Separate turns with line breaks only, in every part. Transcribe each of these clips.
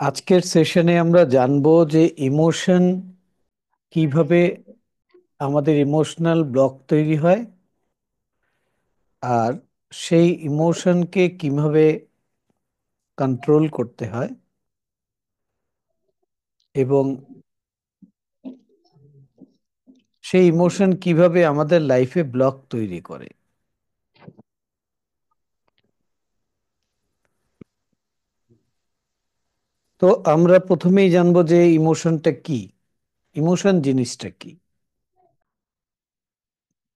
আজকের সেশনে আমরা জানবো যে ইমোশন কিভাবে আমাদের ইমোশনাল ব্লক তৈরি হয় আর সেই ইমোশনকে কিভাবে কন্ট্রোল করতে হয় এবং সেই ইমোশন কিভাবে আমাদের লাইফে ব্লক তৈরি করে। তো আমরা প্রথমেই জানবো যে ইমোশনটা কি, ইমোশন জিনিসটা কি।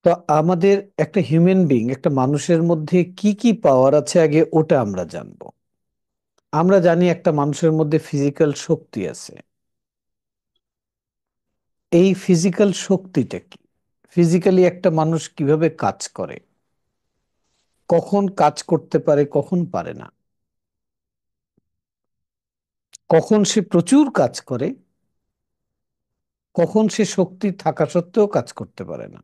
তো আমাদের একটা হিউম্যান বিং, একটা মানুষের মধ্যে কি কি পাওয়ার আছে আগে ওটা আমরা জানবো। আমরা জানি একটা মানুষের মধ্যে ফিজিক্যাল শক্তি আছে। এই ফিজিক্যাল শক্তিটা কি, ফিজিক্যালি একটা মানুষ কিভাবে কাজ করে, কখন কাজ করতে পারে কখন পারে না, কখন সে প্রচুর কাজ করে, কখন সে শক্তি থাকা সত্ত্বেও কাজ করতে পারে না।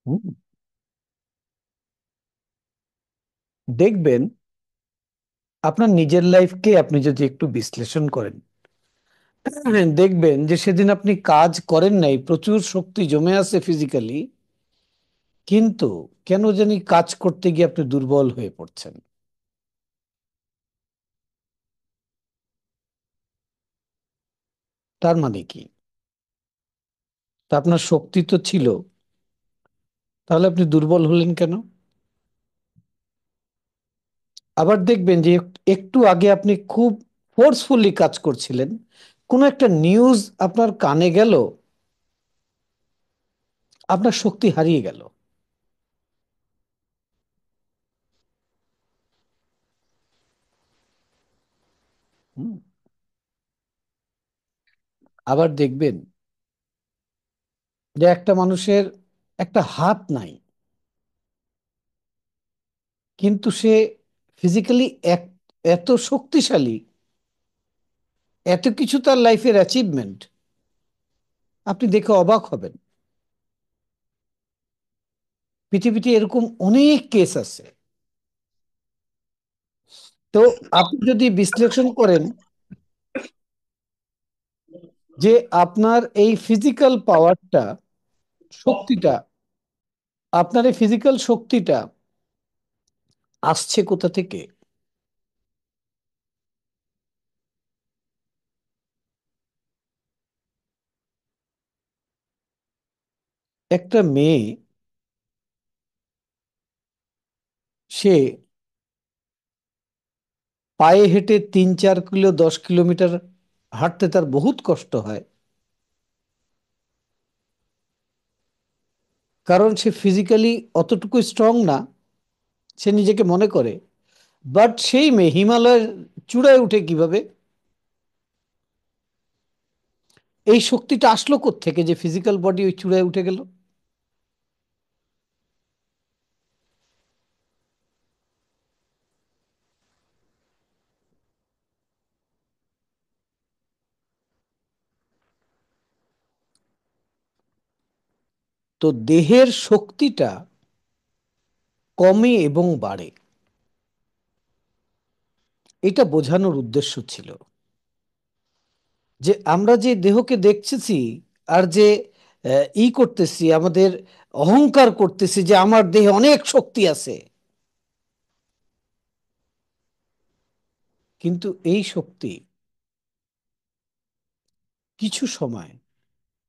হুম। দেখবেন আপনার নিজের লাইফকে আপনি যদি একটু বিশ্লেষণ করেন, দেখবেন যে সেদিন আপনি কাজ করেন নাই, প্রচুর শক্তি জমে আছে ফিজিক্যালি, কিন্তু কেন জানি কাজ করতে গিয়ে আপনি দুর্বল হয়ে পড়ছেন। তার মানে কি? তা আপনার শক্তি তো ছিল, তাহলে আপনি দুর্বল হলেন কেন? আবার দেখবেন যে একটু আগে আপনি খুব ফোর্সফুলি কাজ করছিলেন, কোনো একটা নিউজ আপনার কানে গেল, আপনার শক্তি হারিয়ে গেল। হুম। আবার দেখবেন যে একটা মানুষের একটা হাত নাই, কিন্তু সে ফিজিক্যালি এত শক্তিশালী, এত কিছু তার লাইফের অ্যাচিভমেন্ট, আপনি দেখে অবাক হবেন। পৃথিবীতে এরকম অনেক কেস আছে। তো আপনি যদি বিশ্লেষণ করেন যে আপনার এই ফিজিক্যাল পাওয়ারটা, শক্তিটা, আপনার এই ফিজিক্যাল শক্তিটা আসছে কোথা থেকে? একটা মেয়ে, সে পায়ে হেঁটে 3-4 কিলো 10 কিলোমিটার হাঁটতে তার বহুত কষ্ট হয়, কারণ সে ফিজিক্যালি অতটুকু স্ট্রং না, সে নিজেকে মনে করে। বাট সেই মেয়ে হিমালয়ের চূড়ায় উঠে কিভাবে? এই শক্তিটা আসলো থেকে যে ফিজিক্যাল বডি ওই চূড়ায় উঠে গেল? তো দেহের শক্তিটা কমে এবং বাড়ে, এটা বোঝানোর উদ্দেশ্য ছিল যে আমরা যে দেহকে দেখতেছি আর যে ই করতেছি, আমাদের অহংকার করতেছি যে আমার দেহে অনেক শক্তি আছে, কিন্তু এই শক্তি কিছু সময়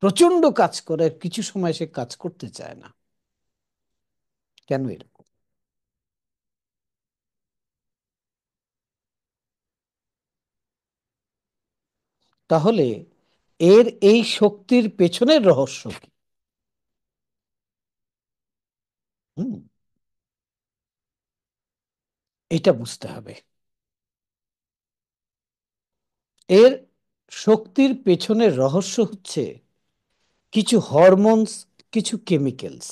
প্রচন্ড কাজ করে, আর কিছু সময় সে কাজ করতে চায় না। কেন এরকম? তাহলে এর এই শক্তির পেছনের রহস্য কি? হুম, এটা বুঝতে হবে। এর শক্তির পেছনের রহস্য হচ্ছে কিছু হরমোনস, কিছু কেমিক্যালস।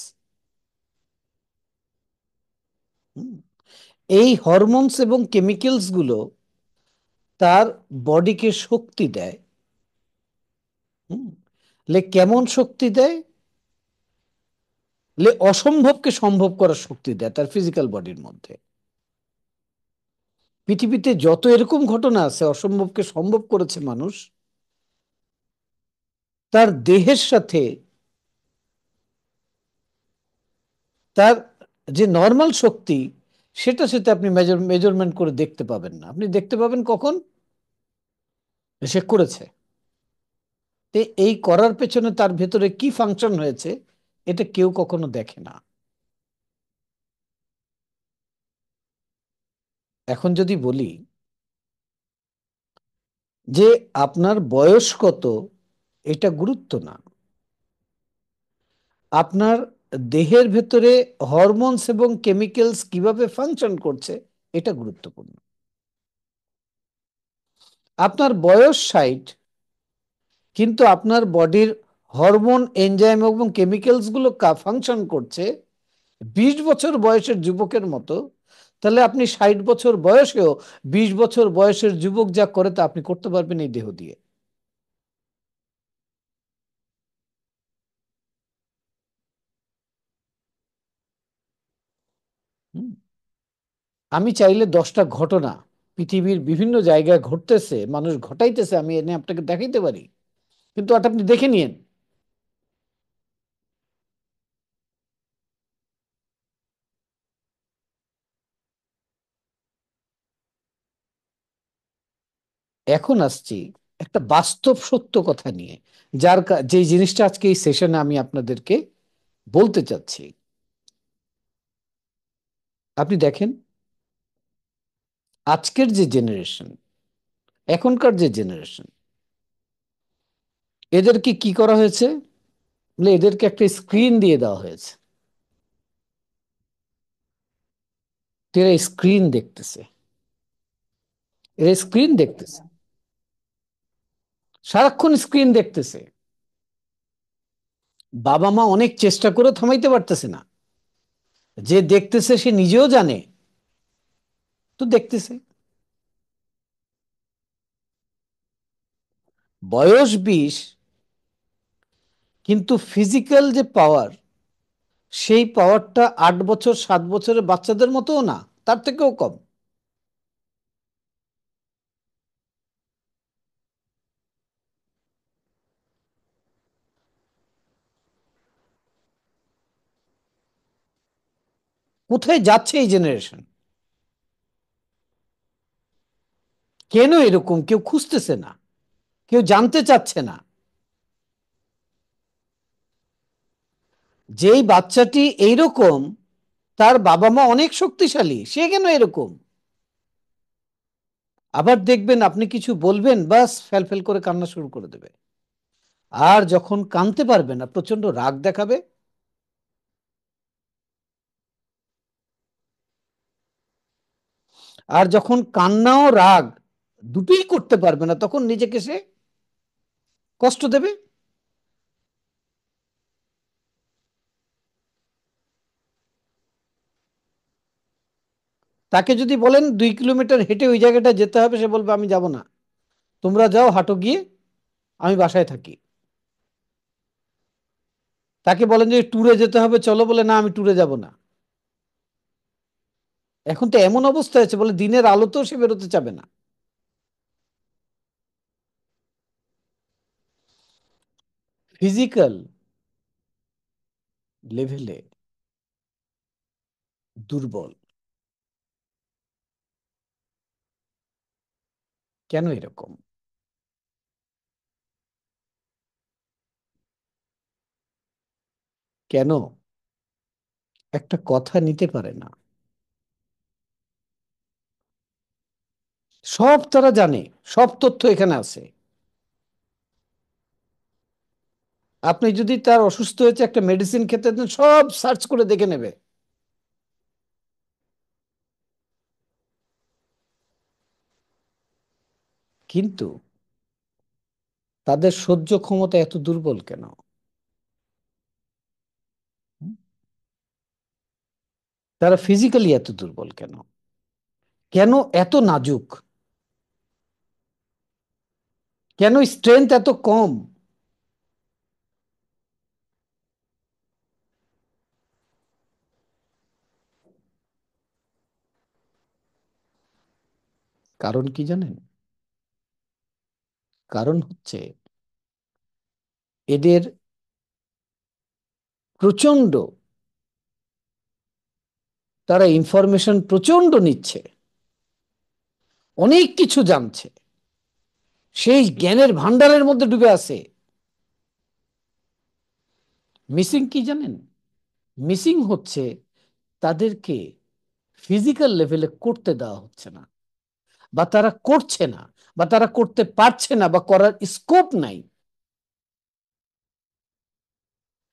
এই হরমোনস এবং কেমিক্যালস গুলো তার বডিকে শক্তি দেয়। হুম, কেমন শক্তি দেয়? অসম্ভবকে সম্ভব করার শক্তি দেয় তার ফিজিক্যাল বডির মধ্যে। পৃথিবীতে যত এরকম ঘটনা আছে, অসম্ভবকে সম্ভব করেছে মানুষ, তার দেহের সাথে তার যে নর্মাল শক্তি, সেটার সাথে আপনি মেজারমেন্ট করে দেখতে পাবেন না। আপনি দেখতে পাবেন কখন সে করেছে। তো এই করার পেছনে তার ভেতরে কি ফাংশন হয়েছে, এটা কেউ কখনো দেখে না। এখন যদি বলি যে আপনার বয়স কত, এটা গুরুত্ব না। আপনার দেহের ভেতরে হরমোনস এবং কেমিক্যালস কিভাবে ফাংশন করছে, এটা গুরুত্বপূর্ণ। আপনার বয়স 60, কিন্তু আপনার বডির হরমোন, এনজাইম এবং কেমিক্যালস গুলো ফাংশন করছে 20 বছর বয়সের যুবকের মতো। তাহলে আপনি 60 বছর বয়সেও 20 বছর বয়সের যুবক যা করে তা আপনি করতে পারবেন এই দেহ দিয়ে। হুম। আমি চাইলে 10টা ঘটনা পৃথিবীর বিভিন্ন জায়গায় ঘটতেছে, মানুষ ঘটাইতেছে, আমি এনে আপনাকে দেখাইতে পারি, কিন্তু ওটা আপনি দেখে নিন। এখন আসছি একটা বাস্তব সত্য কথা নিয়ে, যে জিনিসটা আজকে এই সেশনে আমি আপনাদেরকে বলতে চাচ্ছি। আপনি দেখেন, আজকের যে জেনারেশন, এখনকার যে জেনারেশন, এদেরকে কি করা হয়েছে, বলে এদেরকে একটা স্ক্রিন দিয়ে দেওয়া হয়েছে। তো এরা স্ক্রিন দেখতেছে, এরা স্ক্রিন দেখতেছে, সারাক্ষণ স্ক্রিন দেখতেছে। বাবা মা অনেক চেষ্টা করে থামাইতে পারতেছে না। যে দেখতেছে সে নিজেও জানে, তো দেখতেছে। বয়স 20, কিন্তু ফিজিক্যাল যে পাওয়ার, সেই পাওয়ারটা 8 বছর 7 বছরের বাচ্চাদের মতোও না, তার থেকেও কম। কোথায় যাচ্ছে এই জেনারেশন? কেন এরকম? কেউ খুঁজতেছে না, কেউ জানতে চাচ্ছে না। যেই বাচ্চাটি এইরকম, তার বাবা মা অনেক শক্তিশালী, সে কেন এরকম? আবার দেখবেন আপনি কিছু বলবেন, বাস ফেল ফেল করে কান্না শুরু করে দেবে। আর যখন কাঁদতে পারবে না, প্রচন্ড রাগ দেখাবে। আর যখন কান্না ও রাগ দুটোই করতে পারবে না, তখন নিজেকে সে কষ্ট দেবে। তাকে যদি বলেন 2 কিলোমিটার হেঁটে ওই জায়গাটা যেতে হবে, সে বলবে আমি যাব না, তোমরা যাও হাঁটো গিয়ে, আমি বাসায় থাকি। তাকে বলেন যে ট্যুরে যেতে হবে, চলো, বলে না, আমি ট্যুরে যাব না। এখন তো এমন অবস্থা আছে, বলে দিনের আলোতেও সে বেরোতে চাবে না। ফিজিক্যাল লেভেলে দুর্বল। কেন এরকম? কেন একটা কথা নিতে পারে না? সব তারা জানে, সব তথ্য এখানে আছে। আপনি যদি তার অসুস্থ হয়েছে একটা মেডিসিন খেতে দেন, সব সার্চ করে দেখে নেবে। কিন্তু তাদের সহ্য ক্ষমতা এত দুর্বল কেন? তারা ফিজিক্যালি এত দুর্বল কেন? কেন এত নাজুক? কেন স্ট্রেংথ এত কম? কারণ কি জানেন? কারণ হচ্ছে এদের প্রচন্ড, তারা ইনফরমেশন প্রচন্ড নিচ্ছে, অনেক কিছু জানছে, সেই জ্ঞানের ভান্ডারের মধ্যে ডুবে আছে। মিসিং কি জানেন? মিসিং হচ্ছে তাদেরকে ফিজিক্যাল লেভেলে করতে দেওয়া হচ্ছে না, বা তারা করছে না, বা তারা করতে পারছে না, বা করার স্কোপ নাই।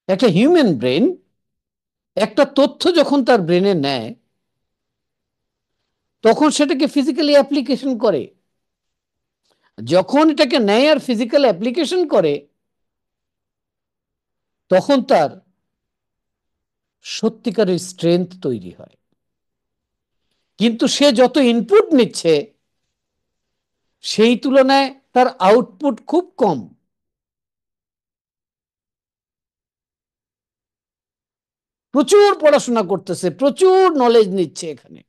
একটা হিউম্যান ব্রেন একটা তথ্য যখন তার ব্রেনে নেয়, তখন সেটাকে ফিজিক্যালি অ্যাপ্লিকেশন করে। যখন এটাকে নেয় আর ফিজিক্যাল অ্যাপ্লিকেশন করে, তখন তার সত্যিকারের স্ট্রেংথ তৈরি হয়। কিন্তু সে যত ইনপুট নিচ্ছে, সেই তুলনায় তার আউটপুট খুব কম। প্রচুর পড়াশোনা করতেছে, প্রচুর নলেজ নিচ্ছে এখানে,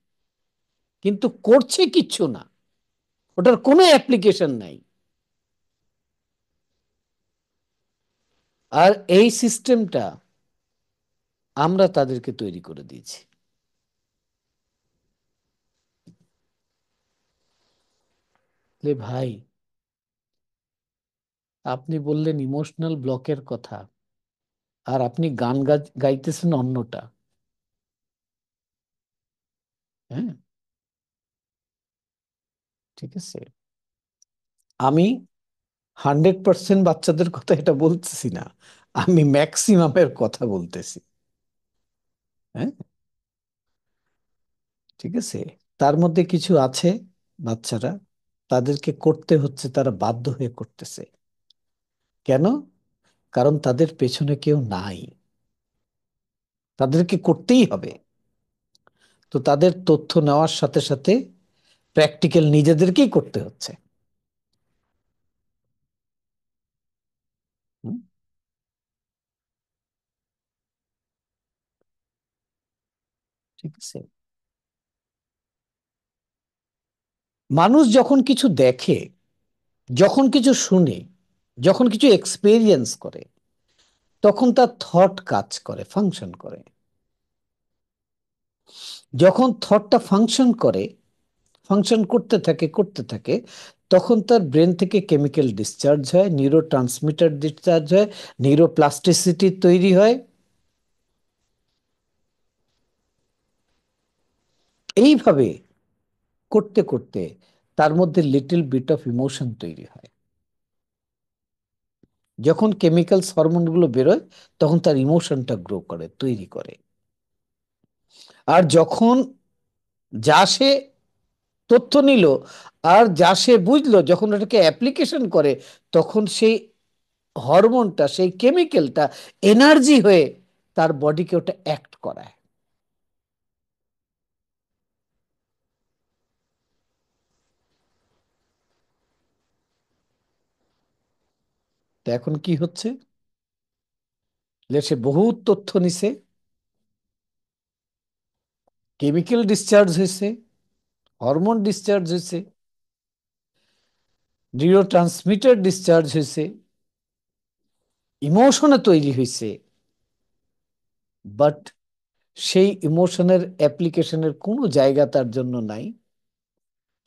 কিন্তু করছে কিচ্ছু না, ওটার কোনো অ্যাপ্লিকেশন নাই। আর এই সিস্টেমটা আমরা তাদেরকে তৈরি করে দিয়েছি। ভাই, আপনি বললেন ইমোশনাল ব্লকের কথা, আর আপনি গান গাইতেছেন অন্যটা। হ্যাঁ, ঠিক আছে। আমি 100% বাচ্চাদের কথা এটা বলতেছি না, আমি ম্যাক্সিমামের কথা বলতেছি। হ্যাঁ, ঠিক আছে। তার মধ্যে কিছু আছে বাচ্চারা, তাদেরকে করতে হচ্ছে, তারা বাধ্য হয়ে করতেছে। কেন? কারণ তাদের পেছনে কেউ নাই, তাদেরকে করতেই হবে। তো তাদের তথ্য নেওয়ার সাথে সাথে প্র্যাকটিক্যাল নিজেদেরকেই করতে হচ্ছে। হুম, ঠিক আছে। মানুষ যখন কিছু দেখে, যখন কিছু শুনে, যখন কিছু এক্সপেরিয়েন্স করে, তখন তার থট কাজ করে, ফাংশন করে। যখন থটটা ফাংশন করে, ফাংশন করতে থাকে করতে থাকে, তখন তার ব্রেন থেকে কেমিক্যাল ডিসচার্জ হয়, নিউরো ট্রান্সমিটার ডিসচার্জ হয়, নিউরোপ্লাস্টিসিটি তৈরি হয়। এইভাবে করতে করতে তার মধ্যে লিটল বিট অফ ইমোশন তৈরি হয়। যখন কেমিক্যালস হরমোনগুলো বেরোয়, তখন তার ইমোশনটা গ্রো করে, তৈরি করে। আর যখন যা সে তথ্য নিল, আর যা সে বুঝলো, যখন ওটাকে অ্যাপ্লিকেশন করে, তখন সেই হরমোনটা, সেই কেমিক্যালটা এনার্জি হয়ে তার বডিকে ওটা অ্যাক্ট করায়। তো এখন কি হচ্ছে? যে সে বহুত তথ্য নিছে, কেমিক্যাল ডিসচার্জ হয়েছে, হরমোন ডিসচার্জ হয়েছে, নিউরো ট্রান্সমিটার ডিসচার্জ হয়েছে, ইমোশনে তৈরি হয়েছে, বাট সেই ইমোশনের অ্যাপ্লিকেশনের কোনো জায়গা তার জন্য নাই।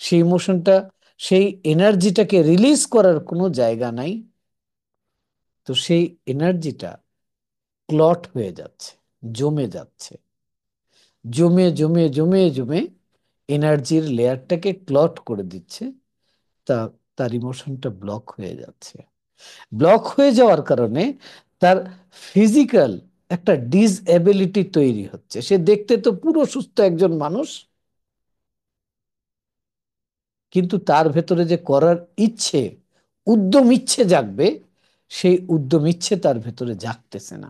সেই ইমোশনটা, সেই এনার্জিটাকে রিলিজ করার কোনো জায়গা নাই। তো সেই এনার্জিটা ক্লট হয়ে যাচ্ছে, জমে যাচ্ছে, জমে জমে জমে জমে এনার্জির লেয়ারটাকে ক্লট করে দিচ্ছে। তা তার ইমোশনটা ব্লক হয়ে যাচ্ছে। ব্লক হয়ে যাওয়ার কারণে তার ফিজিক্যাল একটা ডিসএবিলিটি তৈরি হচ্ছে। সে দেখতে তো পুরো সুস্থ একজন মানুষ, কিন্তু তার ভেতরে যে করার ইচ্ছে, উদ্যম ইচ্ছে জাগবে, সেই উদ্যম ইচ্ছে তার ভেতরে জাগতেছে না।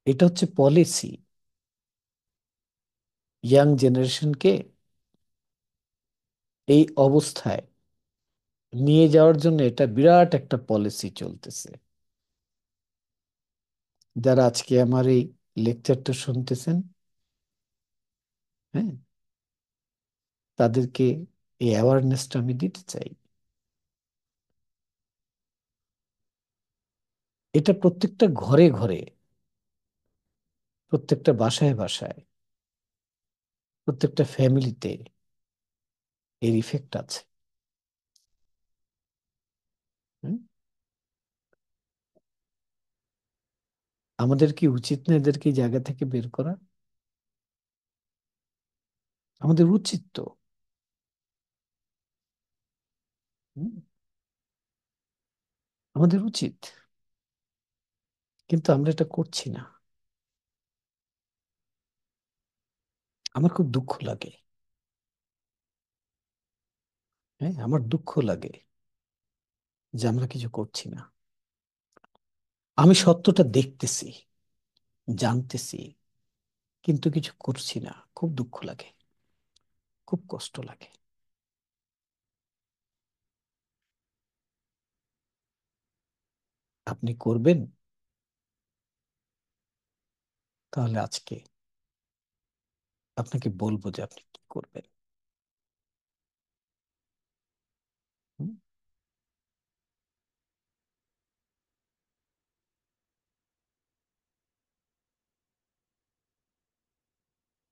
এটা হচ্ছে পলিসি। ইয়াং জেনারেশনকে এই অবস্থায় নিয়ে যাওয়ার জন্য এটা বিরাট একটা পলিসি চলতেছে। যারা আজকে আমার এই লেকচারটা শুনতেছেন, হ্যাঁ, তাদেরকে এই অ্যাওয়ারনেসটা আমি দিতে চাই। এটা প্রত্যেকটা ঘরে ঘরে, প্রত্যেকটা বাসায় বাসায়, প্রত্যেকটা ফ্যামিলিতে এর ইফেক্ট আছে। হুম? আমাদের কি উচিত না এদেরকে এই জায়গা থেকে বের করা? আমাদের উচিত তো। হুম? আমাদের উচিত, কিন্তু আমরা এটা করছি না। আমার খুব দুঃখ লাগে। হ্যাঁ, আমার দুঃখ লাগে যে আমরা কিছু করছি না। আমি সত্যটা দেখতেছি, জানতেছি, কিন্তু কিছু করছি না। খুব দুঃখ লাগে, খুব কষ্ট লাগে। আপনি করবেন, তাহলে আজকে আপনাকে বলবো যে আপনি কি করবেন। হুম?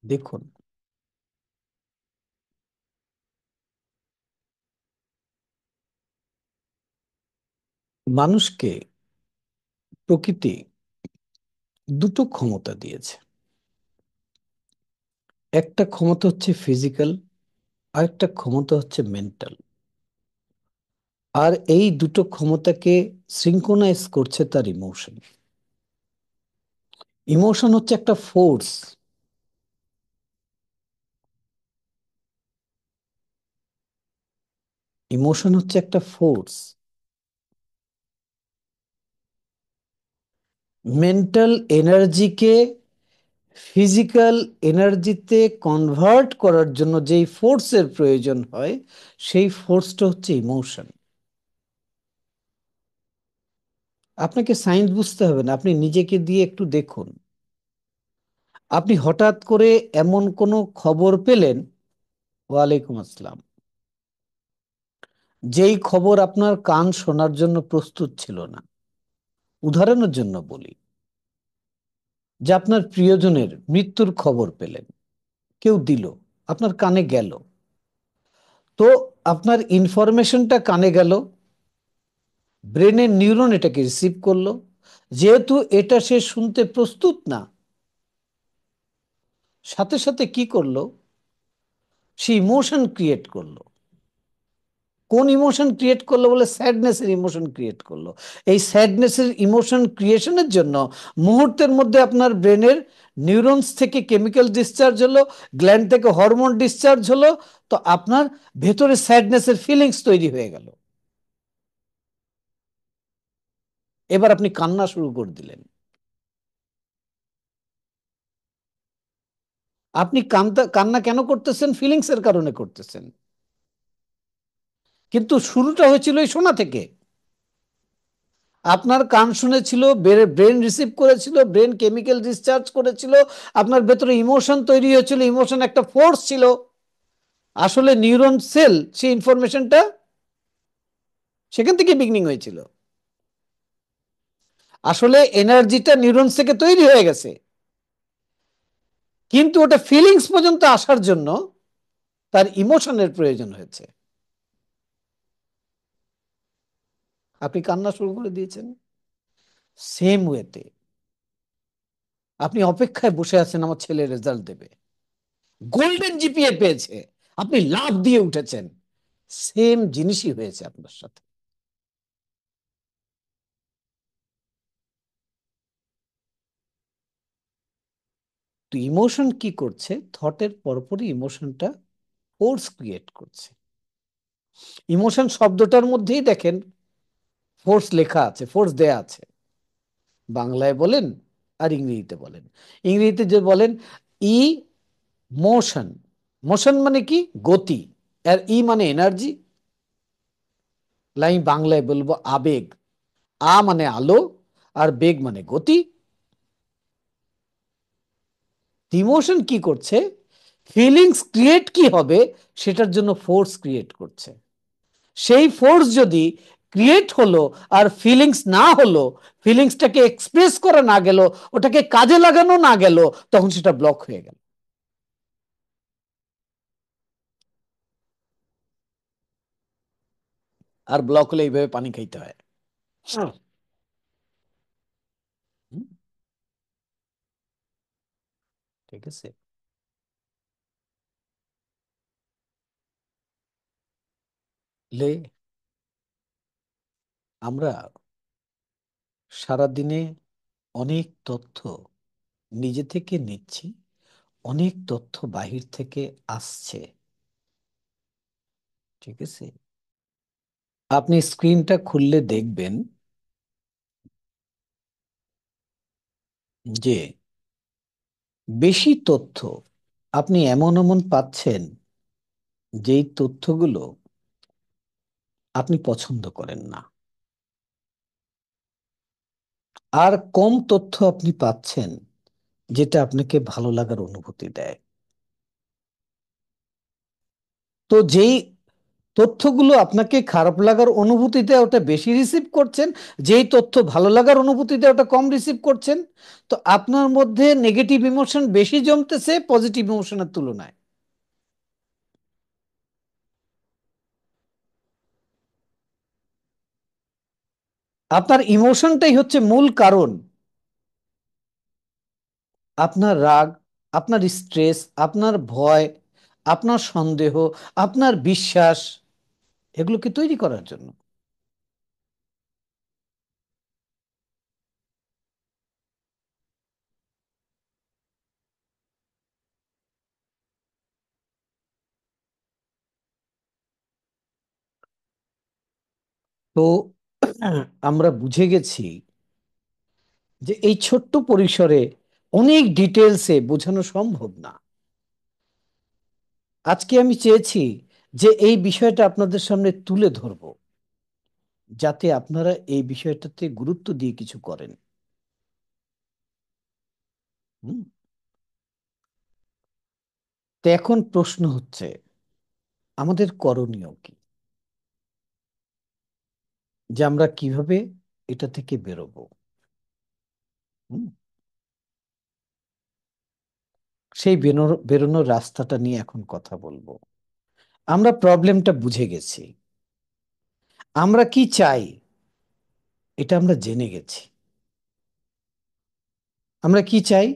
দেখুন, মানুষকে প্রকৃতি দুটো ক্ষমতা দিয়েছে। একটা ক্ষমতা হচ্ছে ফিজিক্যাল, আর একটা ক্ষমতা হচ্ছে মেন্টাল। আর এই দুটো ক্ষমতাকে সিঙ্ক্রোনাইজ করছে তার ইমোশন। ইমোশন হচ্ছে একটা ফোর্স। ইমোশন হচ্ছে একটা ফোর্স। মেন্টাল এনার্জিকে ফিজিক্যাল এনার্জিতে কনভার্ট করার জন্য যেই ফোর্সের প্রয়োজন হয়, সেই ফোর্সটা হচ্ছে ইমোশন। আপনাকে সায়েন্স বুঝতে হবে না, আপনি নিজেকে দিয়ে একটু দেখুন। আপনি হঠাৎ করে এমন কোনো খবর পেলেন, ওয়ালাইকুম আসসালাম, যেই খবর আপনার কান শোনার জন্য প্রস্তুত ছিল না। উদাহরণের জন্য বলি, যে আপনার প্রিয়জনের মৃত্যুর খবর পেলেন, কেউ দিল, আপনার কানে গেল। তো আপনার ইনফরমেশনটা কানে গেল, ব্রেনের নিউরন এটাকে রিসিভ করলো। যেহেতু এটা সে শুনতে প্রস্তুত না, সাথে সাথে কি করলো, সে ইমোশন ক্রিয়েট করলো। কোন ইমোশন ক্রিয়েট করলো বলে? স্যাডনেসের ইমোশন ক্রিয়েট করলো। এই স্যাডনেসের ইমোশন ক্রিয়েশনের জন্য মুহূর্তের মধ্যে আপনার ব্রেনের নিউরনস থেকে কেমিক্যাল ডিসচার্জ হলো, গ্ল্যান্ড থেকে হরমোন ডিসচার্জ হলো। তো আপনার ভেতরে স্যাডনেসের ফিলিংস তৈরি হয়ে গেল। এবার আপনি কান্না শুরু করে দিলেন। আপনি কান্না কেন করতেছেন? ফিলিংস এর কারণে করতেছেন। কিন্তু শুরুটা হয়েছিল এই শোনা থেকে। আপনার কান শুনেছিল, ব্রেন রিসিভ করেছিল, ব্রেন কেমিক্যাল ডিসচার্জ করেছিল, আপনার ভেতরে ইমোশন তৈরি হয়েছিল, ইমোশন একটা ফোর্স ছিল। আসলে নিউরন সেল সেই ইনফরমেশনটা সেখান থেকে বিগিনিং হয়েছিল। আসলে এনার্জিটা নিউরন থেকে তৈরি হয়ে গেছে, কিন্তু ওটা ফিলিংস পর্যন্ত আসার জন্য তার ইমোশনের প্রয়োজন হয়েছে। আপনি কান্না শুরু করে দিয়েছেন। সেম ওয়েতে আপনি অপেক্ষায় বসে আছেন আমার ছেলে রেজাল্ট দেবে, গোল্ডেন জিপিএ পেয়েছে, আপনি লাফ দিয়ে উঠেছেন। সেম জিনিসই হয়েছে আপনার সাথে। তো ইমোশন কি করছে? থটের পরপরই ইমোশনটা ফোর্স ক্রিয়েট করছে। ইমোশন শব্দটার মধ্যেই দেখেন ফোর্স লেখা আছে, ফোর্স দেয়া আছে। বাংলায় বলেন আর ইংরেজিতে বলেন। ইংরেজিতে যে বলেন ই মোশন, মোশন মানে কি? গতি। আর ই মানে এনার্জি। আমি বাংলায় বলবো আবেগ। মানে আলো, আর বেগ মানে গতি। ইমোশন কি করছে? ফিলিংস ক্রিয়েট কি হবে সেটার জন্য ফোর্স ক্রিয়েট করছে। সেই ফোর্স যদি ক্রিয়েট হলো আর ফিলিংস না হলো, ফিলিংসটাকে এক্সপ্রেস করা না গেল, ওটাকে কাজে লাগানো না গেল, তখন সেটা ব্লক হয়ে গেল। আর ব্লক হলে এইভাবে পানি খাইতে হয়। হুম, ঠিক আছে। লে আমরা সারাদিনে অনেক তথ্য নিজে থেকে নিচ্ছি, অনেক তথ্য বাহির থেকে আসছে। ঠিক আছে। আপনি স্ক্রিনটা খুললে দেখবেন যে বেশি তথ্য আপনি এমন এমন পাচ্ছেন যেই তথ্যগুলো আপনি পছন্দ করেন না, আর কম তথ্য আপনি পাচ্ছেন যেটা আপনাকে ভালো লাগার অনুভূতি দেয়। তো যেই তথ্যগুলো আপনাকে খারাপ লাগার অনুভূতি দেয় ওটা বেশি রিসিভ করছেন, যেই তথ্য ভালো লাগার অনুভূতি দেয় ওটা কম রিসিভ করছেন। তো আপনার মধ্যে নেগেটিভ ইমোশন বেশি জমতেছে পজিটিভ ইমোশনের তুলনায়। আপনার ইমোশনটাই হচ্ছে মূল কারণ। আপনার রাগ, আপনার স্ট্রেস, আপনার ভয়, আপনার সন্দেহ, আপনার বিশ্বাস, এগুলোকে তৈরি করার জন্য। তো আমরা বুঝে গেছি যে এই ছোট্ট পরিসরে অনেক ডিটেলসে বোঝানো সম্ভব না। আজকে আমি চেয়েছি যে এই বিষয়টা আপনাদের সামনে তুলে ধরব, যাতে আপনারা এই বিষয়টাতে গুরুত্ব দিয়ে কিছু করেন। হুম। তো এখন প্রশ্ন হচ্ছে আমাদের করণীয় কি, যে আমরা কিভাবে এটা থেকে বেরোবো। হুম। সেই বেরোনোর রাস্তাটা নিয়ে এখন কথা বলবো। আমরা প্রবলেমটা বুঝে গেছি, আমরা কি চাই এটা আমরা জেনে গেছি। আমরা কি চাই?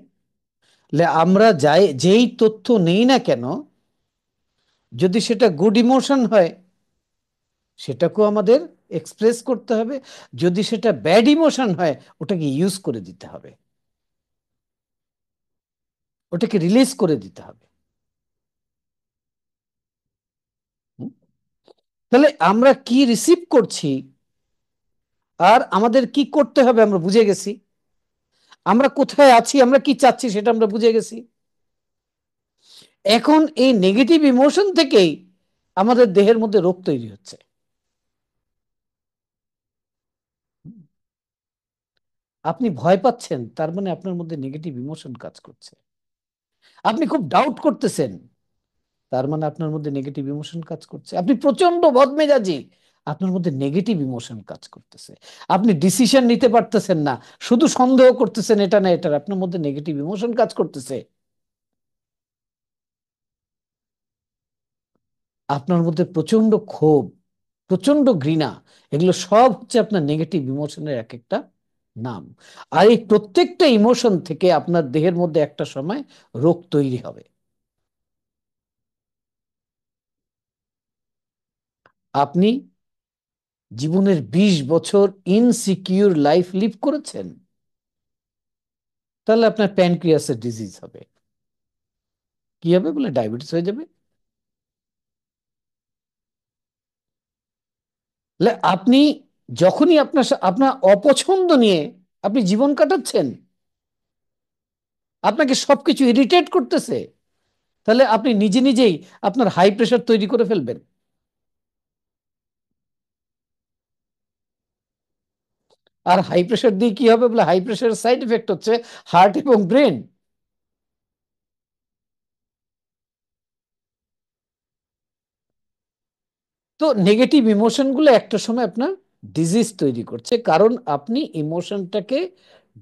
আমরা যাই যেই তথ্য নেই না কেন, যদি সেটা গুড ইমোশন হয় সেটাকেও আমাদের এক্সপ্রেস করতে হবে, যদি সেটা ব্যাড ইমোশন হয় ওটাকে ইউজ করে দিতে হবে, ওটাকে রিলিজ করে দিতে হবে। হুম? তাহলে আমরা কি রিসিভ করছি আর আমাদের কি করতে হবে আমরা বুঝে গেছি। আমরা কোথায় আছি, আমরা কি চাচ্ছি সেটা আমরা বুঝে গেছি। এখন এই নেগেটিভ ইমোশন থেকেই আমাদের দেহের মধ্যে রোগ তৈরি হচ্ছে। আপনি ভয় পাচ্ছেন, তার মানে আপনার মধ্যে নেগেটিভ ইমোশন কাজ করছে। আপনি খুব ডাউট করতেছেন, তার মানে আপনার মধ্যে নেগেটিভ ইমোশন কাজ করছে। আপনি প্রচন্ড বদমেজাজি, আপনার মধ্যে নেগেটিভ ইমোশন কাজ করতেছে। আপনি ডিসিশন নিতে পারতেছেন না, শুধু সন্দেহ করতেছেন এটা না এটার, আপনার মধ্যে নেগেটিভ ইমোশন কাজ করতেছে। আপনার মধ্যে প্রচন্ড ক্ষোভ, প্রচন্ড ঘৃণা, এগুলো সব হচ্ছে আপনার নেগেটিভ ইমোশনের এক একটা নাম। আর এই প্রত্যেকটা ইমোশন থেকে আপনার দেহের মধ্যে একটা সময় রোগ তৈরি হবে। আপনি জীবনের 20 বছর ইনসিকিউর লাইফ লিভ করেছেন, তাহলে আপনার প্যানক্রিয়াসের ডিজিজ হবে। কি হবে বলে? ডায়াবেটিস হয়ে যাবে। আপনি যখনই আপনার অপছন্দ নিয়ে আপনি জীবন কাটাচ্ছেন, আপনাকে সবকিছু ইরিটেট করতেছে, তাহলে আপনি নিজে নিজেই আপনার হাই প্রেশার তৈরি করে ফেলবেন। আর হাই প্রেশার দিয়ে কি হবে বলে? হাই প্রেশারের সাইড এফেক্ট হচ্ছে হার্ট এবং ব্রেন। তো নেগেটিভ ইমোশন গুলো একটা সময় আপনার ডিজিজ তৈরি করছে, কারণ আপনি ইমোশনটাকে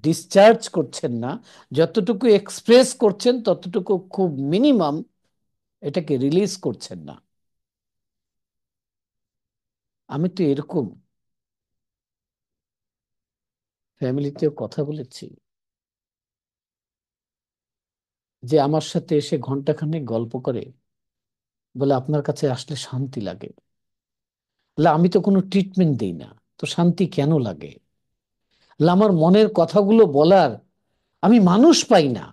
ডিসচার্জ করছেন না, যতটুকু এক্সপ্রেস করছেন ততটুকু খুব মিনিমাম, এটাকে রিলিজ করছেন না। আমি তো এরকম ফ্যামিলিতেও কথা বলেছি, যে আমার সাথে এসে ঘন্টাখানেক গল্প করে, বলে আপনার কাছে আসলে শান্তি লাগে। বলে আমি তো কোনো ট্রিটমেন্ট দিই না, তো শান্তি কেন লাগে? বলে আমার মনের কথাগুলো বলার আমি মানুষ পাই না,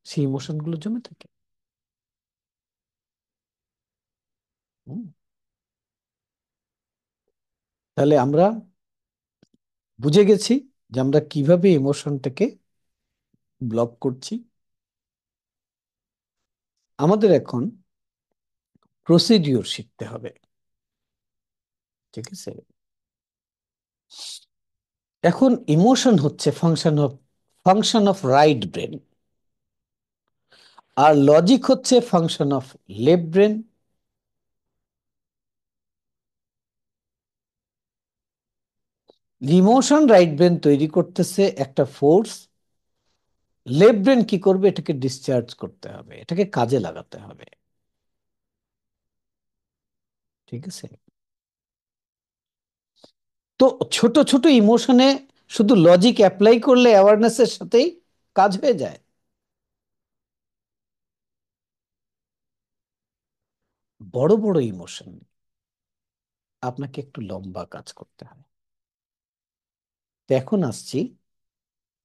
সেই ইমোশন গুলো জমে থাকে। হুম। তাহলে আমরা বুঝে গেছি যে আমরা কিভাবে ইমোশনটাকে ব্লক করছি। আমাদের এখন প্রসিডিওর শিখতে হবে, ঠিক আছে? এখন ইমোশন হচ্ছে ফাংশন অফ রাইট ব্রেন, আর লজিক হচ্ছে function of left brain. Emotion right brain তৈরি করতেছে একটা ফোর্স, লেফট ব্রেন কি করবে? এটাকে ডিসচার্জ করতে হবে, এটাকে কাজে লাগাতে হবে, ঠিক আছে? তো ছোট ছোট ইমোশনে শুধু লজিক অ্যাপ্লাই করলে অ্যাওয়ারনেসের সাথেই কাজ হয়ে যায়? বড় বড় ইমোশন আপনাকে একটু লম্বা কাজ করতে হয়। তো এখন আসছি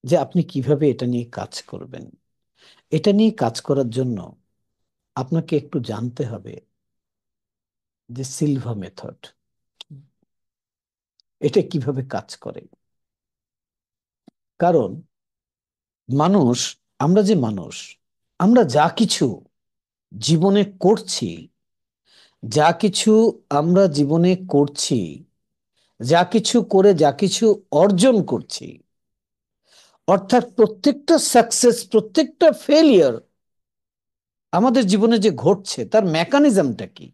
যে আপনি কিভাবে এটা নিয়ে কাজ করবেন। এটা নিয়ে কাজ করার জন্য আপনাকে একটু জানতে হবে যে সিলভা মেথড এটা কিভাবে কাজ করে। কারণ মানুষ, আমরা যে মানুষ, আমরা যা কিছু জীবনে করছি, যা কিছু আমরা জীবনে করছি, যা কিছু করে যা কিছু অর্জন করছি, অর্থাৎ প্রত্যেকটা সাকসেস, প্রত্যেকটা ফেলিয়ার আমাদের জীবনে যে ঘটছে তার মেকানিজমটা কি?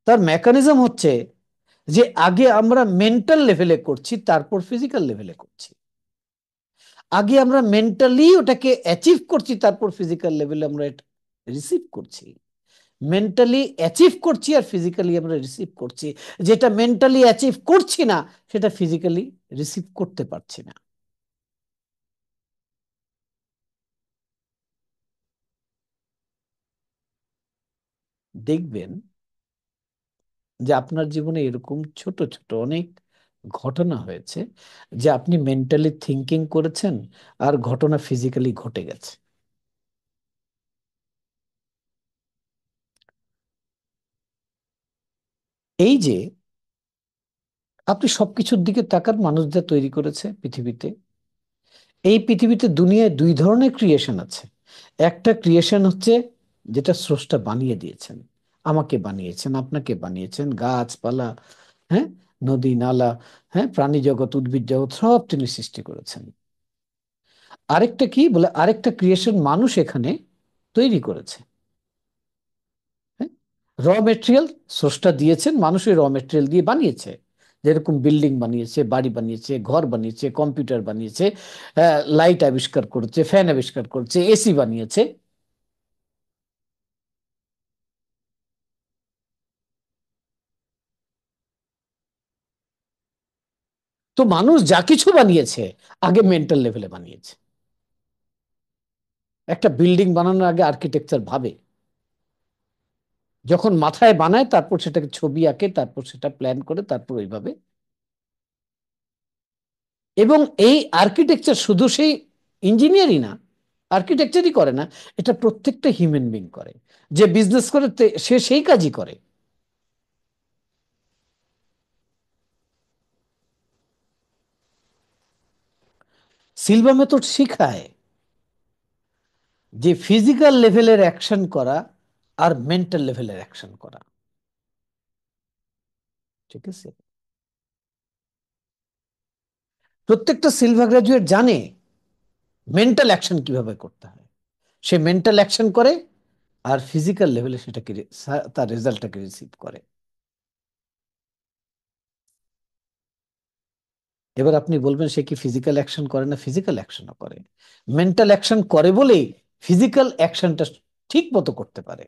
তার মেকানিজম হচ্ছে যে আগে আমরা মেন্টাল লেভেলে করছি, তারপর ফিজিক্যাল লেভেলে করছি। আগে আমরা মেন্টালি ওটাকে অ্যাচিভ করছি, তারপর ফিজিক্যাল লেভেলে আমরা এটা রিসিভ করছি। মেন্টালি অ্যাচিভ করছি আর ফিজিক্যালি আমরা রিসিভ করছি। যেটা মেন্টালি অ্যাচিভ করছি না, সেটা ফিজিক্যালি রিসিভ করতে পারছি না। দেখবেন যে আপনার জীবনে এরকম ছোট ছোট অনেক ঘটনা হয়েছে, যে আপনি মেন্টালি থিঙ্কিং করেছেন আর ঘটনা ফিজিক্যালি ঘটে গেছে। এই যে আপনি সবকিছুর দিকে তাকান, মানুষ যা তৈরি করেছে পৃথিবীতে, এই পৃথিবীতে দুনিয়ায় দুই ধরনের ক্রিয়েশন আছে। একটা ক্রিয়েশন হচ্ছে যেটা স্রষ্টা বানিয়ে দিয়েছেন, আমাকে বানিয়েছেন, আপনাকে বানিয়েছেন, গাছপালা, হ্যাঁ, নদী নালা, হ্যাঁ, প্রাণী জগৎ, উদ্ভিদ জগৎ সব তিনি সৃষ্টি করেছেন। আরেকটা কি বলে, আরেকটা ক্রিয়েশন মানুষ এখানে তৈরি করেছে। হ্যাঁ, র মেটেরিয়াল স্রষ্টা দিয়েছেন, মানুষ ওই র মেটেরিয়াল দিয়ে বানিয়েছে। যেরকম বিল্ডিং বানিয়েছে, বাড়ি বানিয়েছে, ঘর বানিয়েছে, কম্পিউটার বানিয়েছে, লাইট আবিষ্কার করেছে, ফ্যান আবিষ্কার করেছে, এসি বানিয়েছে। তো মানুষ যা কিছু বানিয়েছে আগে মেন্টাল লেভেলে বানিয়েছে। একটা বিল্ডিং বানানোর আগে আর্কিটেকচার ভাবে, যখন মাথায় বানায় তারপর সেটাকে ছবি আঁকে, তারপর সেটা প্ল্যান করে, তারপর ওইভাবে। এবং এই আর্কিটেকচার শুধু সেই ইঞ্জিনিয়ারই না, আর্কিটেকচারই করে না, এটা প্রত্যেকটা হিউম্যান বিং করে। যে বিজনেস করে সে সেই কাজই করে। সিলভা মেথড শিখায় যে ফিজিক্যাল লেভেলের অ্যাকশন করা আর মেন্টাল লেভেলের অ্যাকশন করা, ঠিক আছে? প্রত্যেকটা সিলভা গ্রাজুয়েট জানে মেন্টাল অ্যাকশন কিভাবে করতে হয়। সে মেন্টাল অ্যাকশন করে, আর ফিজিক্যাল লেভেলে সেটাকে তার রেজাল্টটাকে রিসিভ করে। এবার আপনি বলবেন সে কি ফিজিক্যাল অ্যাকশন করে না? ফিজিক্যাল অ্যাকশনও করে। মেন্টাল অ্যাকশন করে বলেই ফিজিক্যাল অ্যাকশনটা ঠিক মতো করতে পারে।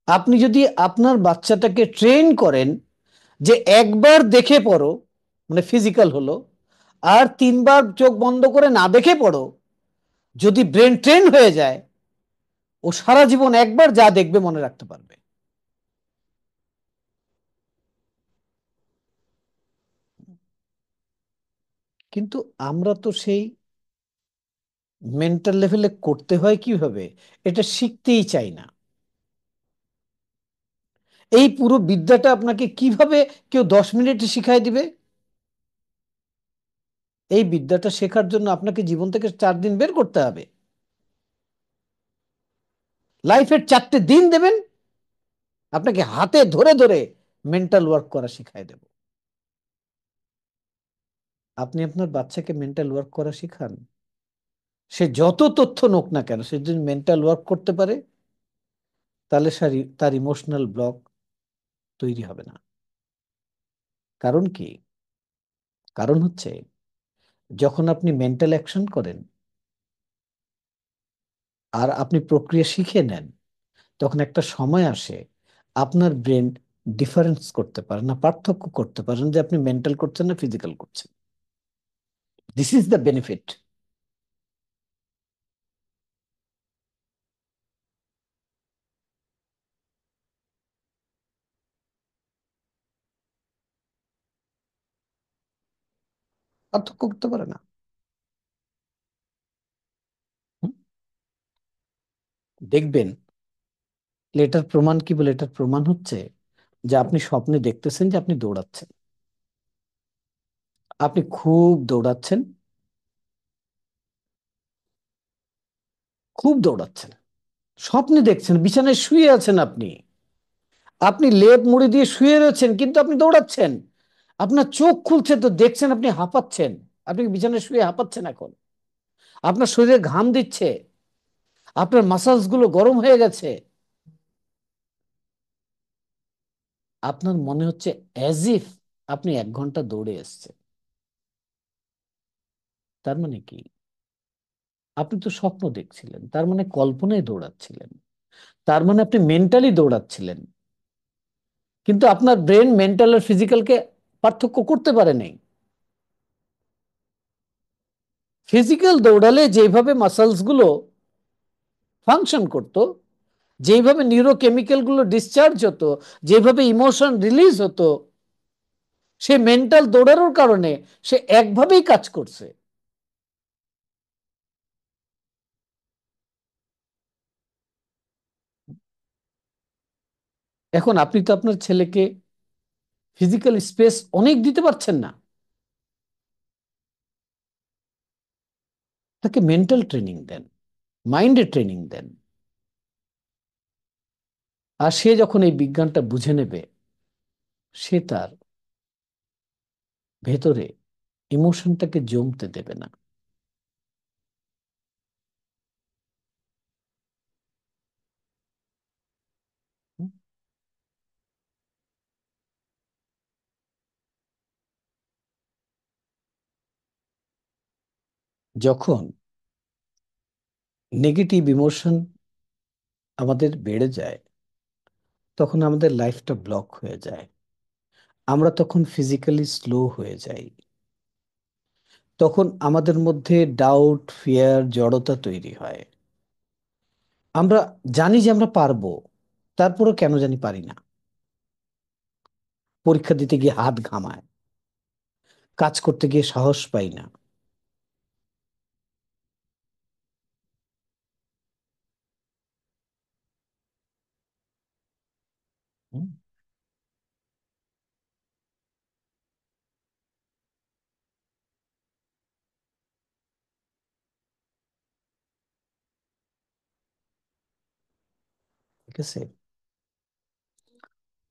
আপনি যদি আপনার বাচ্চাটাকে ট্রেন করেন যে একবার দেখে পড়ো, মানে ফিজিক্যাল হলো, আর তিনবার চোখ বন্ধ করে না দেখে পড়ো, যদি ব্রেন ট্রেন হয়ে যায়, ও সারা জীবন একবার যা দেখবে মনে রাখতে পারবে। কিন্তু আমরা তো সেই মেন্টাল লেভেলে করতে হয় কিভাবে, এটা শিখতেই চাই না। এই পুরো বিদ্যাটা আপনাকে কিভাবে কেউ 10 মিনিটে শিখাই দিবে? এই বিদ্যাটা শেখার জন্য আপনাকে জীবন থেকে 4 দিন বের করতে হবে। লাইফের 4টে দিন দেবেন, আপনাকে হাতে ধরে ধরে মেন্টাল ওয়ার্ক করা শিখাই দেব। আপনি আপনার বাচ্চাকে মেন্টাল ওয়ার্ক করা শিখান, সে যত তথ্য নোক না কেন, সে যদি মেন্টাল ওয়ার্ক করতে পারে, তাহলে তার ইমোশনাল ব্লক তৈরি হবে না। কারণ কি? কারণ হচ্ছে, যখন আপনি মেন্টাল অ্যাকশন করেন আর আপনি প্রক্রিয়া শিখে নেন, তখন একটা সময় আসে আপনার ব্রেন ডিফারেন্স করতে পারে না, পার্থক্য করতে পারেন যে আপনি মেন্টাল করছেন না ফিজিক্যাল করছেন। This is the benefit. পার্থক্য করতে পারে না। হুম? দেখবেন এটার প্রমাণ কি বলে? এটার প্রমাণ হচ্ছে যে আপনি স্বপ্নে দেখতেছেন যে আপনি দৌড়াচ্ছেন, আপনি খুব দৌড়াচ্ছেন, খুব দৌড়াচ্ছেন, স্বপ্নে দেখছেন বিছানায় শুয়ে আছেন আপনি, আপনি লেপ মুড়ি দিয়ে শুয়ে রয়েছেন কিন্তু আপনি দৌড়াচ্ছেন। আপনার চোখ খুলছে তো দেখছেন আপনি হাঁপাচ্ছেন, আপনি বিছানায় শুয়ে হাঁপাচ্ছেন এখন, আপনার শরীরে ঘাম দিচ্ছে, আপনার মাসলস গুলো গরম হয়ে গেছে, আপনার মনে হচ্ছে অ্যাজ ইফ আপনি 1 ঘন্টা দৌড়ে এসেছেন। তার মানে কি? আপনি তো স্বপ্ন দেখছিলেন, তার মানে কল্পনায় দৌড়াচ্ছিলেন, তার মানে আপনি মেন্টালি দৌড়াচ্ছিলেন। কিন্তু আপনার ব্রেন মেন্টাল আর ফিজিক্যালকে পার্থক্য করতে পারে নাই। ফিজিক্যাল দৌড়ালে যেভাবে মাসলস গুলো ফাংশন করতো, যেভাবে নিউরোকেমিক্যাল গুলো ডিসচার্জ হতো, যেভাবে ইমোশন রিলিজ হতো, সে মেন্টাল দৌড়ানোর কারণে সে একভাবেই কাজ করছে। এখন আপনি তো আপনার ছেলেকে ফিজিক্যাল স্পেস অনেক দিতে পারছেন না, তাকে মেন্টাল ট্রেনিং দেন, মাইন্ডে ট্রেনিং দেন। আর সে যখন এই বিজ্ঞানটা বুঝে নেবে, সে তার ভেতরে ইমোশনটাকে জমতে দেবে না। যখন নেগেটিভ ইমোশন আমাদের বেড়ে যায়, তখন আমাদের লাইফটা ব্লক হয়ে যায়, আমরা তখন ফিজিক্যালি স্লো হয়ে যাই, তখন আমাদের মধ্যে ডাউট, ফিয়ার, জড়তা তৈরি হয়। আমরা জানি যে আমরা পারবো, তারপরও কেন জানি পারি না। পরীক্ষা দিতে গিয়ে হাত ঘামায়, কাজ করতে গিয়ে সাহস পাই না। হুম, ঠিক আছে।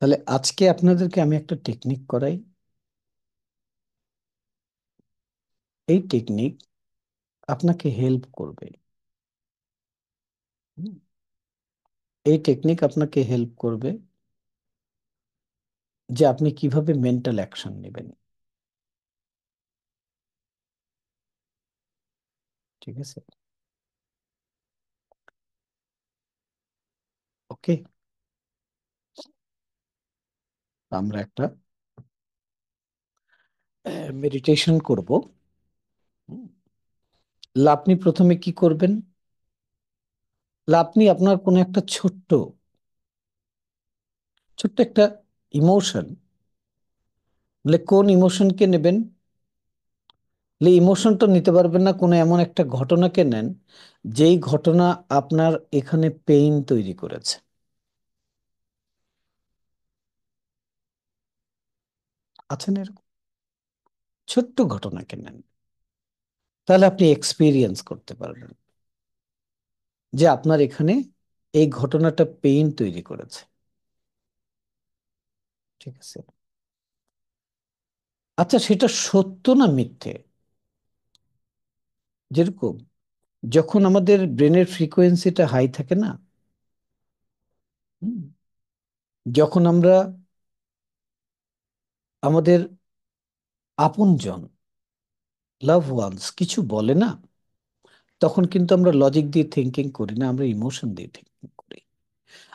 তাহলে আজকে আপনাদেরকে আমি একটা টেকনিক করাই। এই টেকনিক আপনাকে হেল্প করবে। হুম, এই টেকনিক আপনাকে হেল্প করবে যে আপনি কিভাবে মেন্টাল অ্যাকশন নেবেন। ঠিক আছে? ওকে, আমরা একটা মেডিটেশন করব। হুম, আপনি প্রথমে কি করবেন? আপনি আপনার কোনো একটা ছোট্ট ছোট্ট একটা ইমোশন, বলে কোন ইমোশনকে নেবেন? ইমোশনটা নিতে পারবেন না, কোনো এমন একটা ঘটনাকে নেন যেই ঘটনা আপনার এখানে পেইন তৈরি করেছে। আছেন এরকম? ছোট্ট ঘটনাকে নেন, তাহলে আপনি এক্সপিরিয়েন্স করতে পারবেন যে আপনার এখানে এই ঘটনাটা পেইন তৈরি করেছে। ঠিক আছে? আচ্ছা, সেটা সত্য না মিথ্যে? যেরকম যখন আমাদের ব্রেনের ফ্রিকোয়েন্সিটা হাই থাকে না, হুম, যখন আমরা আমাদের আপনজন, লাভ ওয়ান্স কিছু বলে না, তখন কিন্তু আমরা লজিক দিয়ে থিঙ্কিং করি না, আমরা ইমোশন দিয়ে থিঙ্কিং করি।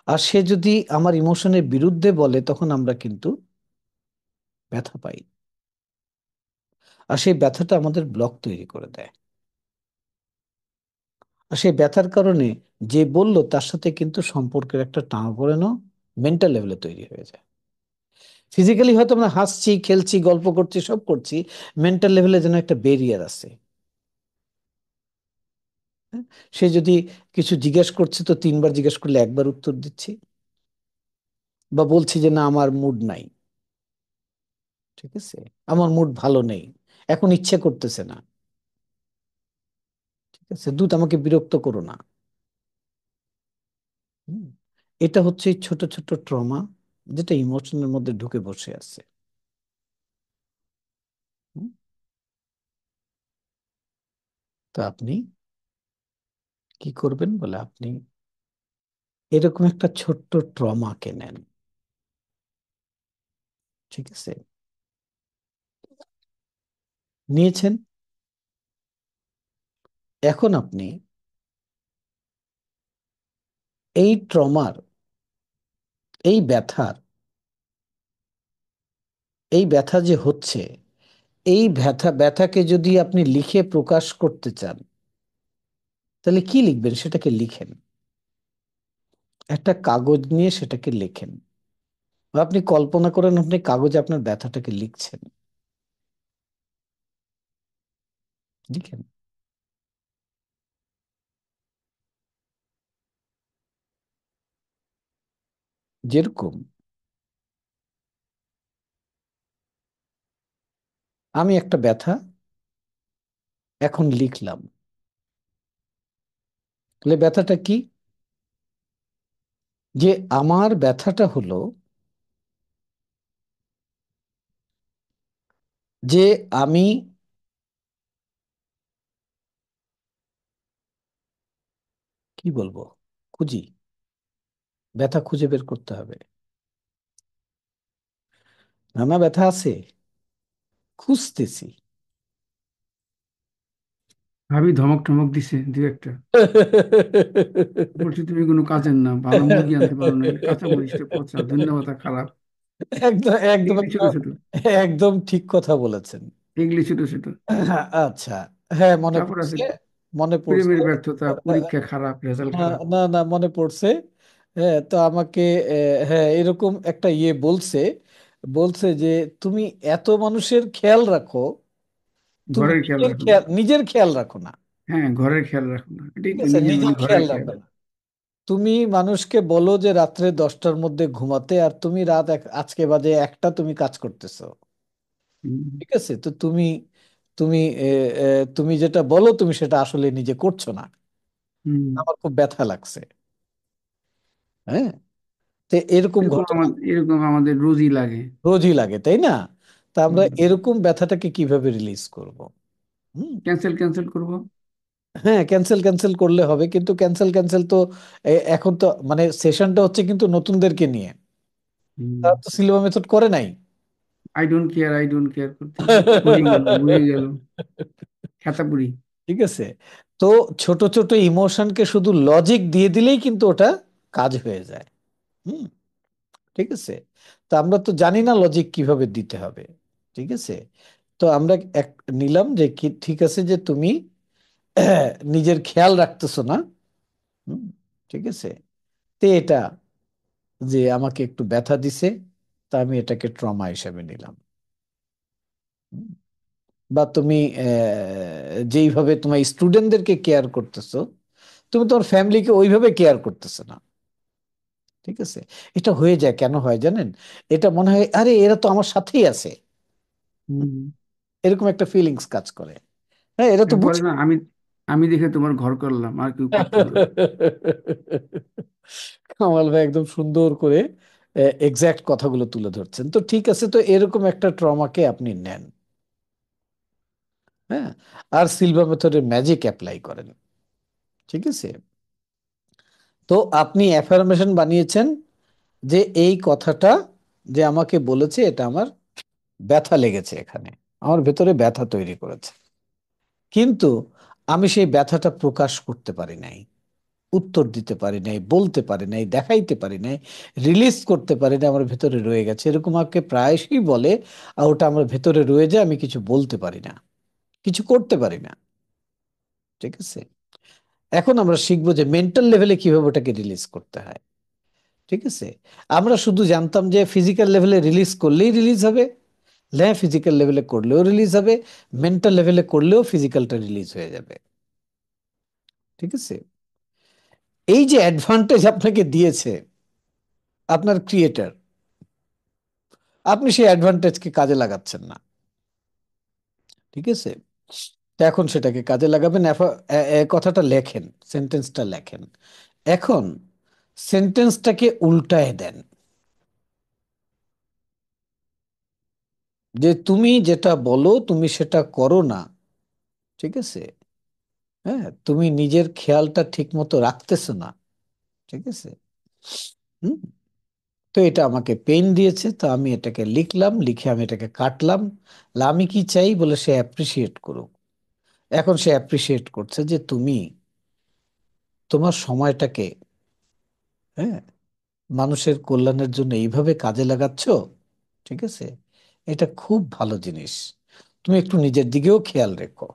আর সে যদি আমার ইমোশনের বিরুদ্ধে বলে, তখন আমরা কিন্তু ব্যথা পাই। আর সেই ব্যথাটা আমাদের ব্লক তৈরি করে দেয়। আর সেই ব্যথার কারণে যে বলল তার সাথে কিন্তু সম্পর্কের একটা টানাপোড়েনও মেন্টাল লেভেলে তৈরি হয়ে যায়। ফিজিক্যালি হয়তো আমরা হাসছি, খেলছি, গল্প করছি, সব করছি, মেন্টাল লেভেলে যেন একটা ব্যারিয়ার আছে। হ্যাঁ? সে যদি কিছু জিজ্ঞেস করছে, তো তিনবার জিজ্ঞেস করলে একবার উত্তর দিচ্ছি, বা বলছি যে না আমার মুড নাই। ঠিক আছে? আমার মুড ভালো নেই, এখন ইচ্ছে করতেছে না। ঠিক আছে, দূত আমাকে বিরক্ত করো না। হুম, এটা হচ্ছে এই ছোট ছোট ট্রমা, যেটা ইমোশনের মধ্যে ঢুকে বসে আছে। হুম, তো আপনি কি করবেন বলে, আপনি এরকম একটা ছোট্ট ট্রমাকে নেন। ঠিক আছে? নিয়েছেন, এখন আপনি এই ট্রমার, এই ব্যথার, এই ব্যথা যে হচ্ছে, এই ব্যথাকে যদি আপনি লিখে প্রকাশ করতে চান, তাহলে কি লিখবেন? সেটাকে লিখেন। একটা কাগজ নিয়ে সেটাকে লেখেন। বা আপনি কল্পনা করেন আপনি কাগজে আপনার ব্যথাটাকে লিখছেন। লিখেন। যেরকম আমি একটা ব্যথা এখন লিখলাম, তাহলে ব্যথাটা কি? যে আমার ব্যথাটা হলো যে আমি কি বলবো, খুঁজি, ব্যথা খুঁজে বের করতে হবে। নানা ব্যথা আছে, খুঁজতেছি।
ভাবি ধমক টমক দিছে দু একটা। বলছি তুমি কোনো কাজের না, ভালো মুরগি আনতে পারো নাই, কাঁচা মরিচটা পচা, ধনিয়া পাতা খারাপ।
একদম একদম
এগুলি ছোট
একদম
ছোট,
একদম ঠিক কথা বলেছেন।
এগুলি ছোট ছোট।
আচ্ছা, হ্যাঁ মনে
তারপর আছে
পড়ছে, মনে পড়ছে।
প্রেমের ব্যর্থতা, পরীক্ষা খারাপ, রেজাল্ট
না
খারাপ।
না না, মনে পড়ছে। হ্যাঁ, তো আমাকে হ্যাঁ এরকম একটা ইয়ে বলছে, বলছে যে তুমি এত মানুষের খেয়াল রাখো, তুমি
ঘরের খেয়াল রাখো না।
নিজের খেয়াল রাখো না।
হ্যাঁ, ঘরের খেয়াল রাখো না, এটাই
ঠিক
তো
আছে,
নিজে বলি,
নিজের
ঘরের
খেয়াল
খেয়াল।
রাখো না। তুমি মানুষকে বলো যে রাত্রে 10টার মধ্যে ঘুমাতে, আর তুমি আজকে বাজে 1টা তুমি কাজ করতেছো।
হুম,
ঠিক আছে, তো তুমি তুমি এ, এ, তুমি যেটা বলো তুমি সেটা আসলে নিজে করছো না।
হুম।
আমার খুব ব্যথা লাগছে। হ্যাঁ, তো এরকম ঘটনা
এরকম আমাদের রোজই লাগে।
রোজই লাগে, তাই না? তা আমরা
হুম।
এরকম ব্যথাটাকে কিভাবে রিলিজ করব? হুম,
ক্যান্সেল ক্যান্সেল করবো।
হ্যাঁ, ক্যান্সেল ক্যান্সেল করলে হবে, কিন্তু ক্যান্সেল ক্যান্সেল তো এখন তো মানে সেশনটা হচ্ছে কিন্তু নতুনদেরকে নিয়ে, তারা তো সিলভার মেথড করে নাই।
আই ডোন্ট কেয়ার করতেছে, হয়ে গেল খেতাপুরি।
ঠিক আছে, তো ছোট ছোট ইমোশনকে শুধু লজিক দিয়ে দিলেই কিন্তু ওটা কাজ হয়ে যায়। হুম। ঠিক আছে, তো আমরা তো জানি না লজিক কিভাবে দিতে হবে। ঠিক আছে, তো আমরা এক নিলাম যে কি ঠিক আছে যে তুমি নিজের খেয়াল রাখতেছো না। হুম। ঠিক আছে, তে এটা যে আমাকে একটু ব্যথা দিছে, তা আমি এটাকে ট্রমা হিসেবে নিলাম। হুম। বা তুমি যেইভাবে তোমার স্টুডেন্টদেরকে কেয়ার করতেছো, তুমি তোমার ফ্যামিলিকে ওইভাবে কেয়ার করতেছো না। ঠিক আছে, এটা হয়ে যায়, কেন হয় জানেন? এটা মনে হয় আরে এরা তো আমার সাথেই আছে,
হুম।
এরকম একটা ফিলিংস কাজ করে। হ্যাঁ, এরা তো
বলে
বুঝে।
না, আমি আমি দেখে তোমার ঘর করলাম, আর কেউ করতো না।
কামাল ভাই একদম সুন্দর করে এক্সাক্ট কথাগুলো তুলে ধরছেন। তো ঠিক আছে, তো এরকম একটা ট্রমাকে আপনি নেন। হ্যাঁ, আর সিলভা মেথডের ম্যাজিক অ্যাপ্লাই করেন। ঠিক আছে, তো আপনি অ্যাফার্মেশন বানিয়েছেন যে এই কথাটা যে আমাকে বলেছে এটা আমার ব্যথা লেগেছে, এখানে আমার ভেতরে ব্যথা তৈরি করেছে, কিন্তু আমি সেই ব্যথাটা প্রকাশ করতে পারি নাই, উত্তর দিতে পারি নাই, বলতে পারি নাই, দেখাইতে পারি নাই, রিলিজ করতে পারি নাই, আমার ভেতরে রয়ে গেছে। এরকম আমাকে প্রায়শই বলে, আর ওটা আমার ভেতরে রয়ে যায়, আমি কিছু বলতে পারি না, কিছু করতে পারি না। ঠিক আছে, এখন আমরা শিখবো যে মেন্টাল লেভেলে কিভাবে ওটাকে রিলিজ করতে হয়। ঠিক আছে, আমরা শুধু জানতাম যে ফিজিক্যাল লেভেলে রিলিজ করলেই রিলিজ হবে। হ্যাঁ, ফিজিক্যাল লেভেলে করলেও রিলিজ হবে, মেন্টাল লেভেলে করলেও ফিজিক্যালটা রিলিজ হয়ে যাবে। ঠিক আছে, এই যে অ্যাডভান্টেজ আপনাকে দিয়েছে আপনার ক্রিয়েটার, আপনি সেই অ্যাডভান্টেজকে কাজে লাগাচ্ছেন না। ঠিক আছে, তো এখন সেটাকে কাজে লাগাবেন। কথাটা লেখেন, সেন্টেন্সটা লেখেন। এখন সেন্টেন্সটাকে উল্টায় দেন, যে তুমি যেটা বলো তুমি সেটা করো না। ঠিক আছে, হ্যাঁ, তুমি নিজের খেয়ালটা ঠিক মতো রাখতেছো না। ঠিক আছে। হুম। তো এটা আমাকে পেইন দিয়েছে, তো আমি এটাকে লিখলাম, লিখে আমি এটাকে কাটলাম। আমি কি চাই বলে সে অ্যাপ্রিসিয়েট করুক। এখন সে অ্যাপ্রিসিয়েট করছে যে তুমি তোমার সময়টাকে, হ্যাঁ, মানুষের কল্যাণের জন্য এইভাবে কাজে লাগাচ্ছ। ঠিক আছে, এটা খুব ভালো জিনিস, তুমি একটু নিজের দিকেও খেয়াল রেখো।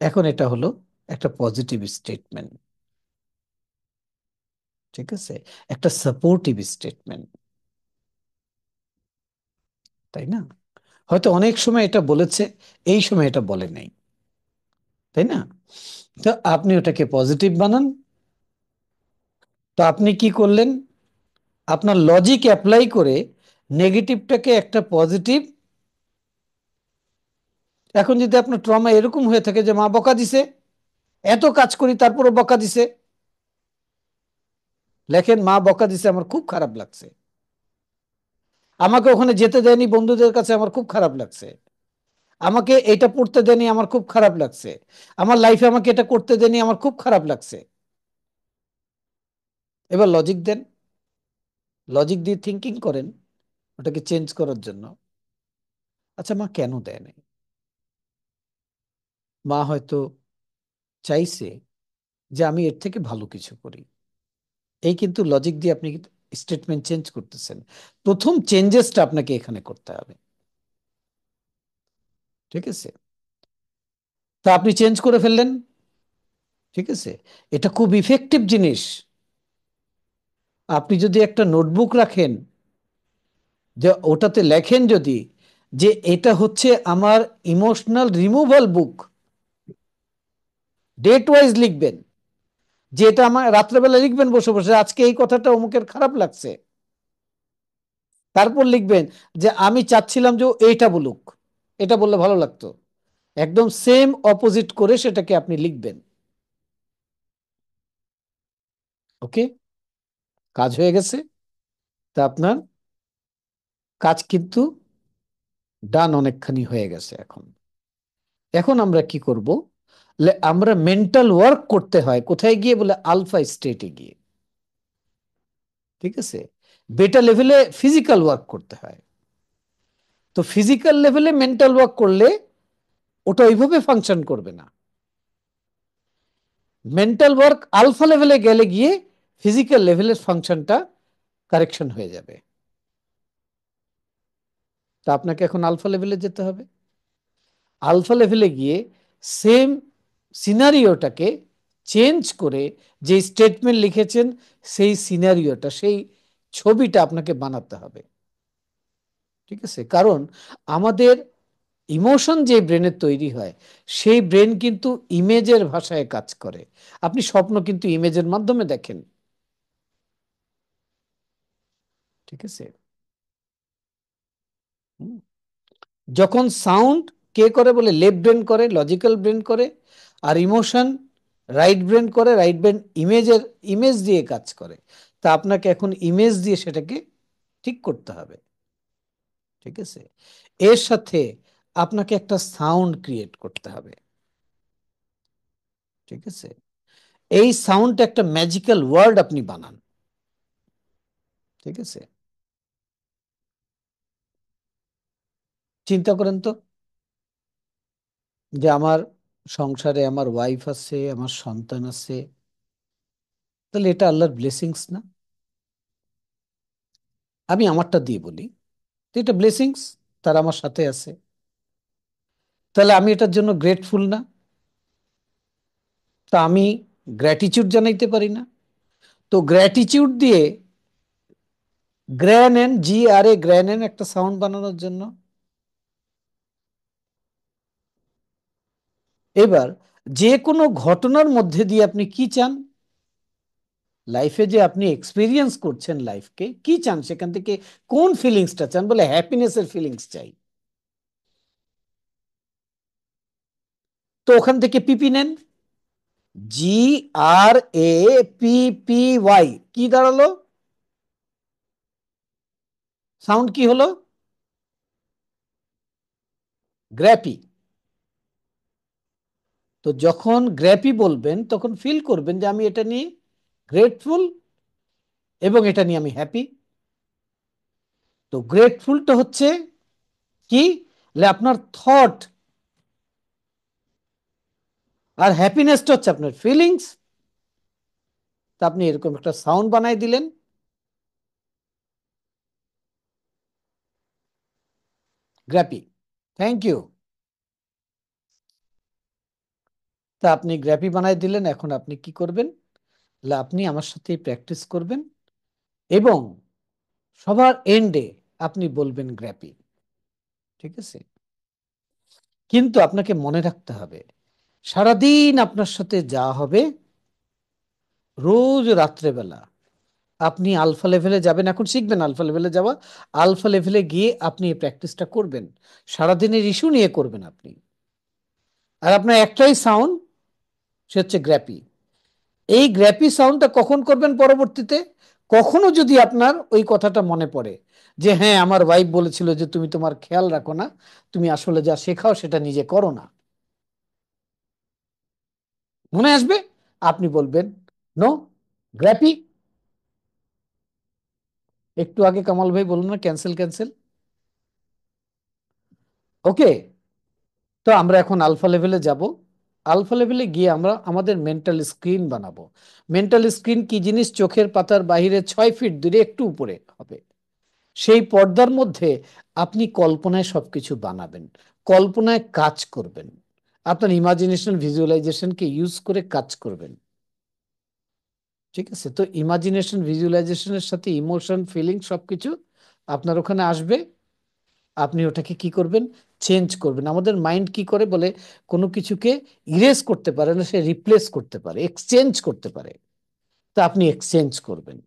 এখন এটা হলো একটা পজিটিভ স্টেটমেন্ট। ঠিক আছে, একটা সাপোর্টিভ স্টেটমেন্ট, তাই না? হয়তো অনেক সময় এটা বলেছে, এই সময় এটা বলে নাই, তাই না? তো আপনি ওটাকে পজিটিভ বানান। তো আপনি কি করলেন? আপনার লজিক অ্যাপ্লাই করে নেগেটিভটাকে একটা পজিটিভ। এখন যদি আপনার ট্রমা এরকম হয়ে থাকে যে মা বকা দিছে, এত কাজ করি তারপরে বকা দিছে, লেখেন মা বকা দিছে, আমার খুব খারাপ লাগছে, আমাকে ওখানে যেতে দেয়নি বন্ধুদের কাছে, আমার খুব খারাপ লাগছে, আমাকে এটা পড়তে দেয়নি, আমার খুব খারাপ লাগছে, আমার লাইফে আমাকে এটা করতে দেয়নি, আমার খুব খারাপ লাগছে। এবার লজিক দেন, লজিক দিয়ে থিঙ্কিং করেন ওটাকে চেঞ্জ করার জন্য। আচ্ছা, মা কেন দেয় নাই? মা হয়তো চাইছে যে আমি এর থেকে ভালো কিছু করি। এই কিন্তু লজিক দিয়ে আপনি স্টেটমেন্ট চেঞ্জ করতেছেন। প্রথম চেঞ্জেসটা আপনাকে এখানে করতে হবে। ঠিক আছে, তা আপনি চেঞ্জ করে ফেললেন। ঠিক আছে, এটা খুব ইফেক্টিভ জিনিস। আপনি যদি একটা নোটবুক রাখেন, যে ওটাতে লেখেন যদি যে এটা হচ্ছে আমার ইমোশনাল রিমুভাল বুক, ডেট ওয়াইজ লিখবেন, যে এটা আমার রাত্রেবেলা লিখবেন বসে বসে আজকে এই কথাটা অমুকের খারাপ লাগছে। তারপর লিখবেন যে আমি চাচ্ছিলাম যে ও এইটা বলুক, এটা বললে ভালো লাগতো। একদম সেম অপোজিট করে সেটাকে আপনি লিখবেন। ওকে, কাজ হয়ে গেছে। তা আপনার কাজ কিন্তু ডান অনেকখানি হয়ে গেছে। এখন এখন আমরা কি করব? আমরা মেন্টাল ওয়ার্ক করতে হয় কোথায় গিয়ে? বলে আলফা স্টেটে গিয়ে। ঠিক আছে? বেটা লেভেলে ফিজিক্যাল ওয়ার্ক করতে হয়। তো ফিজিক্যাল লেভেলে মেন্টাল ওয়ার্ক করলে ওটা ওইভাবে ফাংশন করবে না। মেন্টাল ওয়ার্ক আলফা লেভেলে গেলে গিয়ে ফিজিক্যাল লেভেলের ফাংশনটা কারেকশন হয়ে যাবে। তা আপনাকে এখন আলফা লেভেলে যেতে হবে। আলফা লেভেলে গিয়ে সেম সিনারিওটাকে চেঞ্জ করে যে স্টেটমেন্ট লিখেছেন সেই সিনারিওটা, সেই ছবিটা আপনাকে বানাতে হবে। ঠিক আছে? কারণ আমাদের ইমোশন যে ব্রেনের তৈরি হয়, সেই ব্রেন কিন্তু ইমেজের ভাষায় কাজ করে। আপনি স্বপ্ন কিন্তু ইমেজের মাধ্যমে দেখেন। ঠিক আছে? হুম। যখন সাউন্ড কে করে? বলে লেফট ব্রেন করে, লজিক্যাল ব্রেন করে। আর ইমোশন রাইট ব্রেন করে। রাইট ব্রেন ইমেজ দিয়ে কাজ করে। তা আপনাকে এখন ইমেজ দিয়ে সেটাকে ঠিক করতে হবে। ঠিক আছে? এর সাথে আপনাকে একটা সাউন্ড ক্রিয়েট করতে হবে। ঠিক আছে? এই সাউন্ড একটা ম্যাজিক্যাল ওয়ার্ড আপনি বানান। ঠিক আছে? চিন্তা করেন তো, যে আমার সংসারে আমার ওয়াইফ আছে, আমার সন্তান আছে, তাহলে এটা আল্লাহর ব্লেসিংস না? আমি আমারটা দিয়ে বলি, তো এটা ব্লেসিংস, তারা আমার সাথে আছে। তাহলে আমি এটার জন্য গ্রেটফুল না? তা আমি গ্র্যাটিচিউড জানাইতে পারি না? তো গ্র্যাটিচিউড দিয়ে গ্র্যান জি আর এ গ্র্যান একটা সাউন্ড বানানোর জন্য। এবার যে কোনো ঘটনার মধ্যে দিয়ে আপনি কি চান? লাইফে যে আপনি এক্সপিরিয়েন্স করছেন, লাইফকে কি চান? সেখান থেকে কোন ফিলিংসটা চান? বলে হ্যাপিনেসের ফিলিংস চাই। তো ওখান থেকে পিপি নেন। জি আর এ পি পি ওয়াই কি দাঁড়ালো? সাউন্ড কি হলো? গ্র্যাপি। তো যখন গ্র্যাপি বলবেন তখন ফিল করবেন যে আমি এটা নিয়ে গ্রেটফুল এবং এটা নিয়ে আমি হ্যাপি। তো গ্রেটফুলটা হচ্ছে কি? আপনার থট। আর হ্যাপিনেসটা হচ্ছে আপনার ফিলিংস। তা আপনি এরকম একটা সাউন্ড বানাই দিলেন, গ্র্যাপি। Thank you. তা আপনি গ্র্যাপি বানাই দিলেন। এখন আপনি কি করবেন? আপনি আমার সাথে প্র্যাকটিস করবেন এবং সবার এন্ডে আপনি বলবেন গ্র্যাপি। ঠিক আছে? কিন্তু আপনাকে মনে রাখতে হবে, সারাদিন আপনার সাথে যা হবে, রোজ রাত্রেবেলা আপনি আলফা লেভেলে যাবেন। এখন শিখবেন আলফা লেভেলে যাওয়া। আলফা লেভেলে গিয়ে আপনি এই প্র্যাকটিসটা করবেন। সারাদিনের ইস্যু নিয়ে করবেন আপনি। আর আপনার একটাই সাউন্ড, সে হচ্ছে গ্র্যাপি। এই গ্র্যাপি সাউন্ডটা কখন করবেন? পরবর্তীতে কখনো যদি আপনার ওই কথাটা মনে পড়ে যে হ্যাঁ, আমার ওয়াইফ বলেছিল যে তুমি তোমার খেয়াল রাখো না, তুমি আসলে যা শেখাও সেটা নিজে করো না, মনে আসবে, আপনি বলবেন নো, গ্র্যাপি। একটু আগে কামাল ভাই বলুন না, ক্যান্সেল ক্যান্সেল। ওকে। তো আমরা এখন আলফা লেভেলে যাব। আলফা লেভেলে গিয়ে আমরা আমাদের মেন্টাল স্ক্রিন বানাবো। মেন্টাল স্ক্রিন কি জিনিস? চোখের পাতার বাইরে 6 ফিট দূরে একটু উপরে হবে। সেই পর্দার মধ্যে আপনি কল্পনায় সবকিছু বানাবেন, কল্পনায় কাজ করবেন, আপনার ইমাজিনেশন ভিজুয়ালাইজেশনকে ইউজ করে কাজ করবেন। ঠিক আছে? তো ইমাজিনেশন ভিজুয়ালাইজেশনের সাথে ইমোশন ফিলিং সবকিছু আপনার ওখানে আসবে। আপনি ওটাকে কি করবেন? চেঞ্জ করবেন। আমাদের মাইন্ড কি করে? বলে কোনো কিছুকে ইরেজ করতে পারে না, সে রিপ্লেস করতে পারে, এক্সচেঞ্জ করতে পারে। তা আপনি এক্সচেঞ্জ করবেন।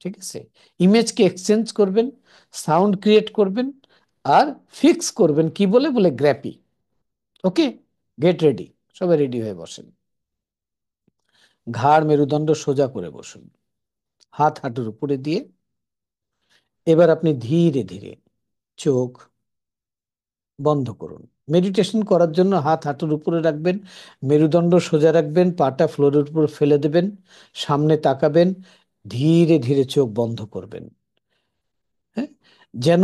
ঠিক আছে? ইমেজকে এক্সচেঞ্জ করবেন, সাউন্ড ক্রিয়েট করবেন, আর ফিক্স করবেন কি বলে? বলে গ্র্যাপি। ওকে, গেট রেডি। সবাই রেডি হয়ে বসেন। ঘাড় মেরুদণ্ড সোজা করে বসুন, হাত হাঁটুর উপরে দিয়ে। এবার আপনি ধীরে ধীরে চোখ বন্ধ করুন। মেডিটেশন করার জন্য হাত হাঁটুর উপরে রাখবেন, মেরুদণ্ড সোজা রাখবেন, পাটা ফ্লোরের উপর ফেলে দেবেন, সামনে তাকাবেন, ধীরে ধীরে চোখ বন্ধ করবেন। হ্যাঁ, যেন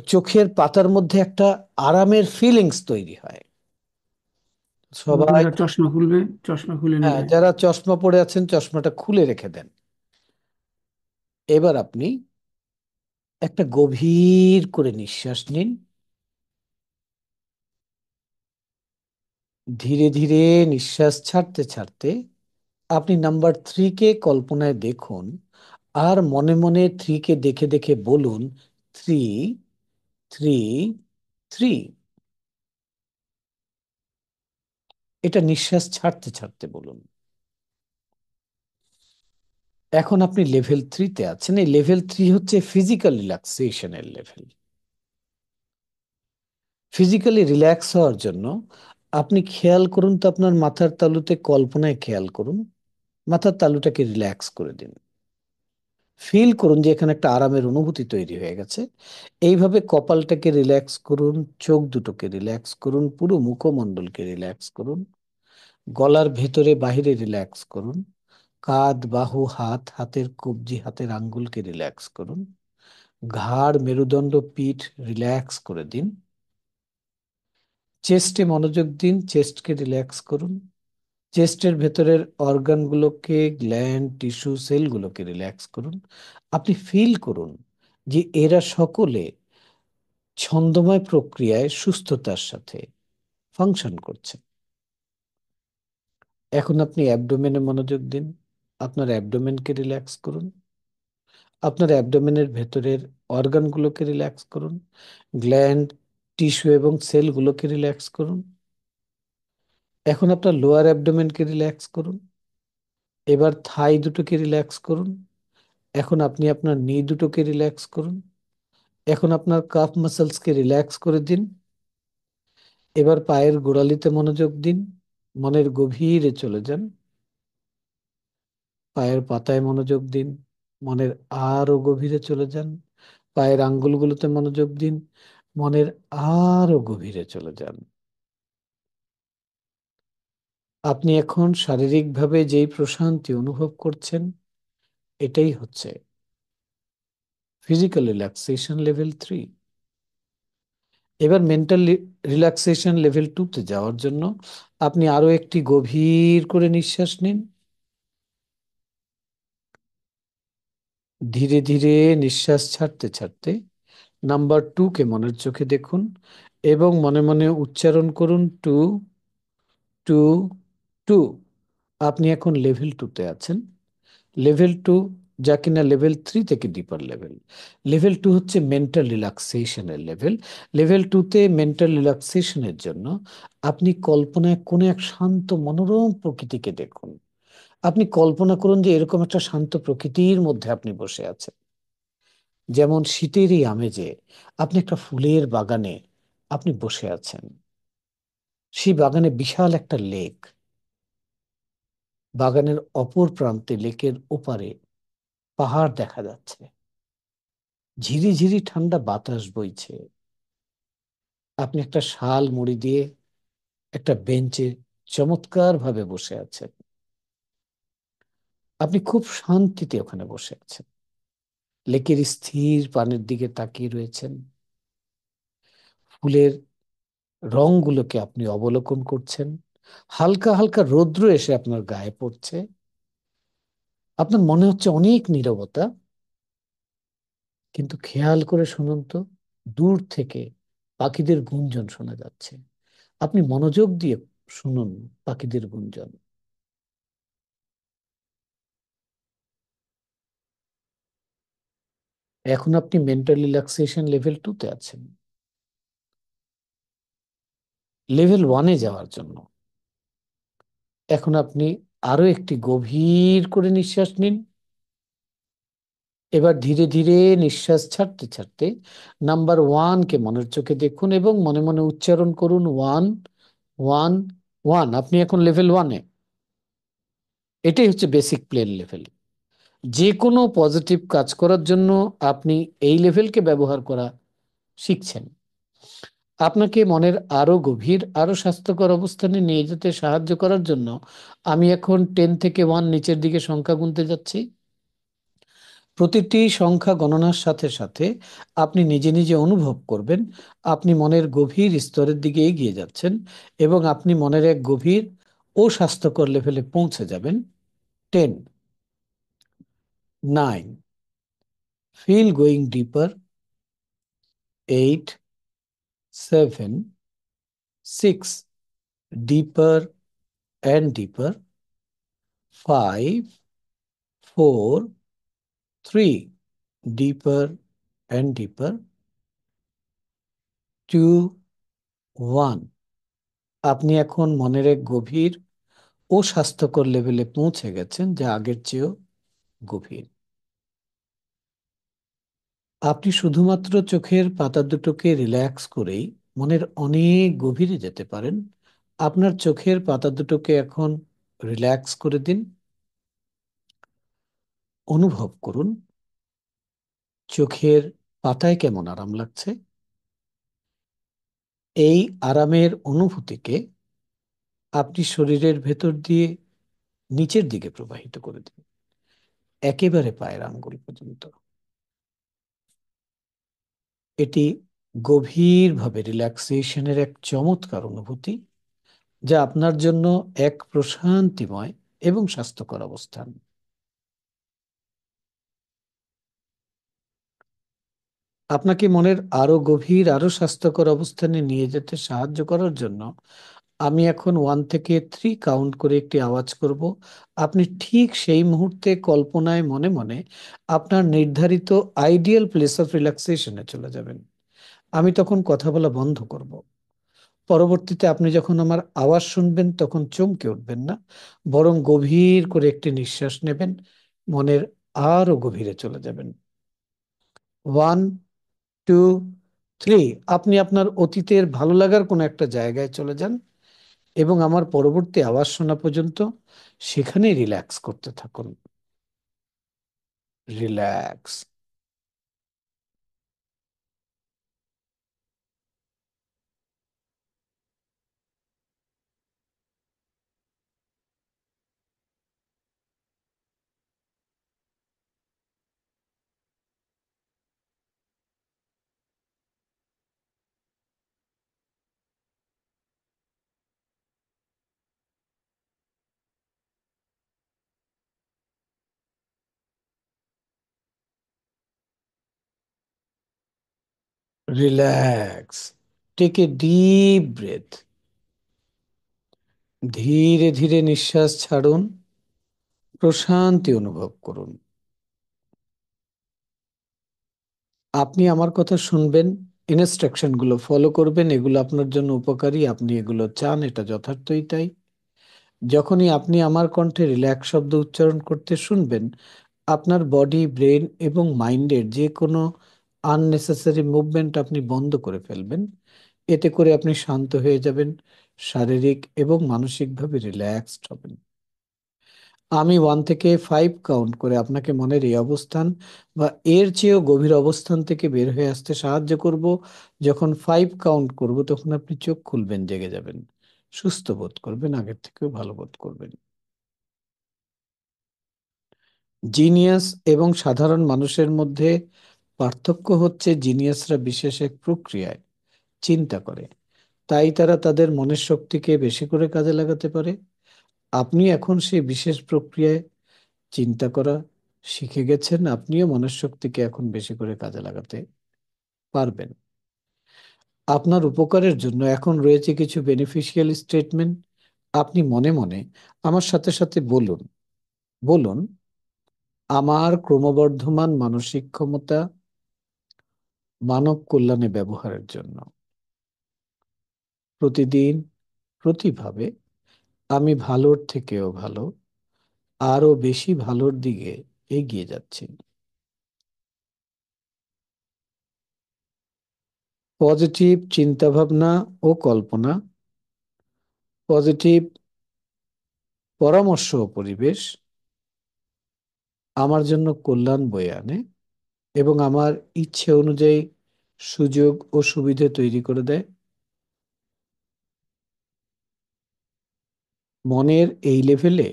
চোখের পাতার মধ্যে একটা আরামের ফিলিংস তৈরি হয়।
নতুন
সবাই,
যারা চশমা খুলবে, চশমা খুলে
হ্যাঁ,
নেবে।
যারা চশমা পরে আছেন চশমাটা খুলে রেখে দেন। এবার আপনি একটা গভীর করে নিঃশ্বাস নিন। ধীরে ধীরে নিঃশ্বাস ছাড়তে ছাড়তে আপনি নাম্বার 3 কে কল্পনায় দেখুন, আর মনে মনে 3 কে দেখে দেখে বলুন, 3, 3, 3। এটা নিঃশ্বাস ছাড়তে ছাড়তে বলুন। এখন আপনি লেভেল 3-তে আছেন। এই লেভেল 3 হচ্ছে ফিজিক্যাল রিল্যাক্সেশনের লেভেল। ফিজিক্যালি রিল্যাক্স হওয়ার জন্য আপনি খেয়াল করুন তো, আপনার মাথার তালুতে কল্পনায় খেয়াল করুন, মাথার তালুটাকে রিল্যাক্স করে দিন। ফিল করুন যে এখানে একটা আরামের অনুভূতি তৈরি হয়ে গেছে। এইভাবে কপালটাকে রিল্যাক্স করুন, চোখ দুটোকে রিল্যাক্স করুন, পুরো মুখমণ্ডলকে রিল্যাক্স করুন, গলার ভেতরে বাহিরে রিল্যাক্স করুন, কাঁধ, বাহু, হাত, হাতের কবজি, হাতের আঙ্গুলকে রিল্যাক্স করুন, ঘাড়, মেরুদণ্ড, পিঠ রিল্যাক্স করে দিন। চেস্টে মনোযোগ দিন, চেস্টকে রিল্যাক্স করুন। চেস্টের ভেতরের অর্গানগুলোকে, গ্ল্যান্ড, টিস্যু, সেলগুলোকে রিল্যাক্স করুন। আপনি ফিল করুন যে এরা সকলে ছন্দময় প্রক্রিয়ায় সুস্থতার সাথে ফাংশন করছে। এখন আপনি অ্যাবডোমেনে মনোযোগ দিন। আপনার অ্যাবডোমেনকে রিল্যাক্স করুন। আপনার অ্যাবডোমেনের ভেতরের অর্গানগুলোকে রিল্যাক্স করুন। গ্ল্যান্ড, টিস্যু এবং সেলগুলোকে রিল্যাক্স করুন। এখন আপনার লোয়ার অ্যাবডোমেনকে রিল্যাক্স করুন। এবার থাই দুটোকে রিল্যাক্স করুন। এখন আপনি আপনার নি দুটোকে রিল্যাক্স করুন। এখন আপনার কাফ মাসলসকে রিল্যাক্স করে দিন। এবার পায়ের গোড়ালিতে মনোযোগ দিন, মনের গভীরে চলে যান। পায়ের পাতায় মনোযোগ দিন, মনের আরো গভীরে চলে যান। পায়ের আঙ্গুলগুলোতে মনোযোগ দিন, মনের আরো গভীরে চলে যান। আপনি এখন শারীরিকভাবে যেই প্রশান্তি অনুভব করছেন, এটাই হচ্ছে ফিজিক্যাল রিল্যাক্সেশন লেভেল 3। এবার মেন্টাল রিল্যাক্সেশন লেভেল 2-তে যাওয়ার জন্য আপনি আরো একটি গভীর করে নিঃশ্বাস নিন। ধীরে ধীরে নিঃশ্বাস ছাড়তে ছাড়তে নাম্বার 2 কে মনের চোখে দেখুন এবং মনে মনে উচ্চারণ করুন, 2, 2, 2। আপনি এখন লেভেল 2-তে আছেন। লেভেল 2, যা কিনা লেভেল 3 থেকে ডিপার লেভেল। লেভেল 2 হচ্ছে মেন্টাল রিল্যাক্সেশনের লেভেল। লেভেল 2-তে মেন্টাল রিল্যাক্সেশনের জন্য আপনি কল্পনায় কোনো এক শান্ত মনোরম প্রকৃতিকে দেখুন। আপনি কল্পনা করুন যে এরকম একটা শান্ত প্রকৃতির মধ্যে আপনি বসে আছেন। যেমন শীতের এই আমেজে আপনি একটা ফুলের বাগানে আপনি বসে আছেন। সেই বাগানে বিশাল একটা লেক, বাগানের অপর প্রান্তে লেকের ওপারে পাহাড় দেখা যাচ্ছে, ঝিরি ঝিরি ঠান্ডা বাতাস বইছে। আপনি একটা শাল মুড়ি দিয়ে একটা বেঞ্চে চমৎকার ভাবে বসে আছেন। আপনি খুব শান্তিতে ওখানে বসে আছেন, লেকের স্থির পানির দিকে তাকিয়ে রয়েছেন। ফুলের রংগুলোকে আপনি অবলোকন করছেন। হালকা হালকা রৌদ্র এসে আপনার গায়ে পড়ছে। আপনার মনে হচ্ছে অনেক নীরবতা, কিন্তু খেয়াল করে শুনুন তো, দূর থেকে পাখিদের গুঞ্জন শোনা যাচ্ছে। আপনি মনোযোগ দিয়ে শুনুন পাখিদের গুঞ্জন। এখন আপনি মেন্টাল রিল্যাক্সেশন লেভেল 2-তে আছেন। লেভেল 1-এ যাওয়ার জন্য এখন আপনি আরো একটি গভীর করে নিঃশ্বাস নিন। এবার ধীরে ধীরে নিঃশ্বাস ছাড়তে ছাড়তে নাম্বার 1-কে মনের চোখে দেখুন এবং মনে মনে উচ্চারণ করুন, 1, 1, 1। আপনি এখন লেভেল 1-এ। এটাই হচ্ছে বেসিক প্লেন লেভেল। যে কোনো পজিটিভ কাজ করার জন্য আপনি এই লেভেলকে ব্যবহার করা শিখছেন। আপনাকে মনের আরো গভীর, আরো স্বাস্থ্যকর অবস্থানে নিয়ে যেতে সাহায্য করার জন্য আমি এখন 10 থেকে 1 নিচের দিকে সংখ্যা গুনতে যাচ্ছি। প্রতিটি সংখ্যা গণনার সাথে সাথে আপনি নিজে নিজে অনুভব করবেন আপনি মনের গভীর স্তরের দিকে এগিয়ে যাচ্ছেন, এবং আপনি মনের এক গভীর ও স্বাস্থ্যকর লেভেলে পৌঁছে যাবেন। 10, 9, ফিল গোয়িং ডিপার, 8, 7, 6, ডিপার অ্যান্ড ডিপার, 5, 4, 3, ডিপার অ্যান্ড ডিপার, 2, 1। আপনি এখন মনের এক গভীর ও স্বাস্থ্যকর লেভেলে পৌঁছে গেছেন, যা আগের চেয়েও গভীর। আপনি শুধুমাত্র চোখের পাতা দুটোকে রিল্যাক্স করেই মনের অনেক গভীরে যেতে পারেন। আপনার চোখের পাতা দুটোকে এখন রিল্যাক্স করে দিন। অনুভব করুন চোখের পাতায় কেমন আরাম লাগছে। এই আরামের অনুভূতিকে আপনি শরীরের ভেতর দিয়ে নিচের দিকে প্রবাহিত করে দিন, একেবারে পায়ের আঙ্গুল পর্যন্ত। এটি গভীরভাবে রিল্যাক্সেশনের এক চমৎকার অনুভূতি, যা আপনার জন্য এক প্রশান্তিময় এবং স্বাস্থ্যকর অবস্থান। আপনাকে মনের আরো গভীর, আরো স্বাস্থ্যকর অবস্থানে নিয়ে যেতে সাহায্য করার জন্য আমি এখন 1 থেকে 3 কাউন্ট করে একটি আওয়াজ করব। আপনি ঠিক সেই মুহূর্তে কল্পনায় মনে মনে আপনার নির্ধারিত আইডিয়াল প্লেস অফ রিল্যাক্সেশনে চলে যাবেন। আমি তখন কথা বলা বন্ধ করব। পরবর্তীতে আপনি যখন আমার আওয়াজ শুনবেন তখন চমকে উঠবেন না, বরং গভীর করে একটি নিঃশ্বাস নেবেন, মনের আরো গভীরে চলে যাবেন। 1, 2, 3। আপনি আপনার অতীতের ভালো লাগার কোনো একটা জায়গায় চলে যান এবং আমার পরবর্তী আওয়াজ শোনা পর্যন্ত সেখানেই রিল্যাক্স করতে থাকুন। Relax, relax. Take a deep breath. ধীরে ধীরে নিঃশ্বাস ছাড়ুন, প্রশান্তি অনুভব করুন। আপনি আমার কথা শুনবেন, ইনস্ট্রাকশন গুলো ফলো করবেন, এগুলো আপনার জন্য উপকারী, আপনি এগুলো চান, এটা যথার্থই তাই। যখনই আপনি আমার কণ্ঠে রিল্যাক্স শব্দ উচ্চারণ করতে শুনবেন, আপনার বডি, ব্রেন এবং মাইন্ডের যে কোনো আননেসেসারি মুভমেন্ট আপনি বন্ধ করে ফেলবেন। এতে করে আপনি শান্ত হয়ে যাবেন, শারীরিক এবং মানসিকভাবে রিল্যাক্সড হবেন। আমি 1 থেকে 5 কাউন্ট করে আপনাকে মনের এই অবস্থান বা এর চেয়েও গভীর অবস্থান থেকে বের হয়ে আসতে সাহায্য করব। যখন 5 কাউন্ট করব তখন আপনি চোখ খুলবেন, জেগে যাবেন, সুস্থ বোধ করবেন, আগের থেকেও ভালো বোধ করবেন। জিনিয়াস এবং সাধারণ মানুষের মধ্যে পার্থক্য হচ্ছে জিনিয়াসরা বিশেষ এক প্রক্রিয়ায় চিন্তা করে, তাই তারা তাদের মনের শক্তিকে বেশি করে কাজে লাগাতে পারে। আপনি এখন সেই বিশেষ প্রক্রিয়ায় চিন্তা করা শিখে গেছেন, আপনিও মনের শক্তিকে এখন বেশি করে কাজে লাগাতে পারবেন। আপনার উপকারের জন্য এখন রয়েছে কিছু বেনিফিশিয়াল স্টেটমেন্ট। আপনি মনে মনে আমার সাথে সাথে বলুন, বলুন, আমার ক্রমবর্ধমান মানসিক ক্ষমতা মানব কল্যাণে ব্যবহারের জন্য। প্রতিদিন, প্রতিভাবে আমি ভালোর থেকেও ভালো, আরো বেশি ভালোর দিকে এগিয়ে যাচ্ছি। পজিটিভ চিন্তাভাবনা ও কল্পনা, পজিটিভ পরামর্শ ও পরিবেশ আমার জন্য কল্যাণ বয়ে আনে এবং আমার ইচ্ছে অনুযায়ী সুযোগ ও সুবিধা তৈরি করে দেয়। মনের এই লেভেলে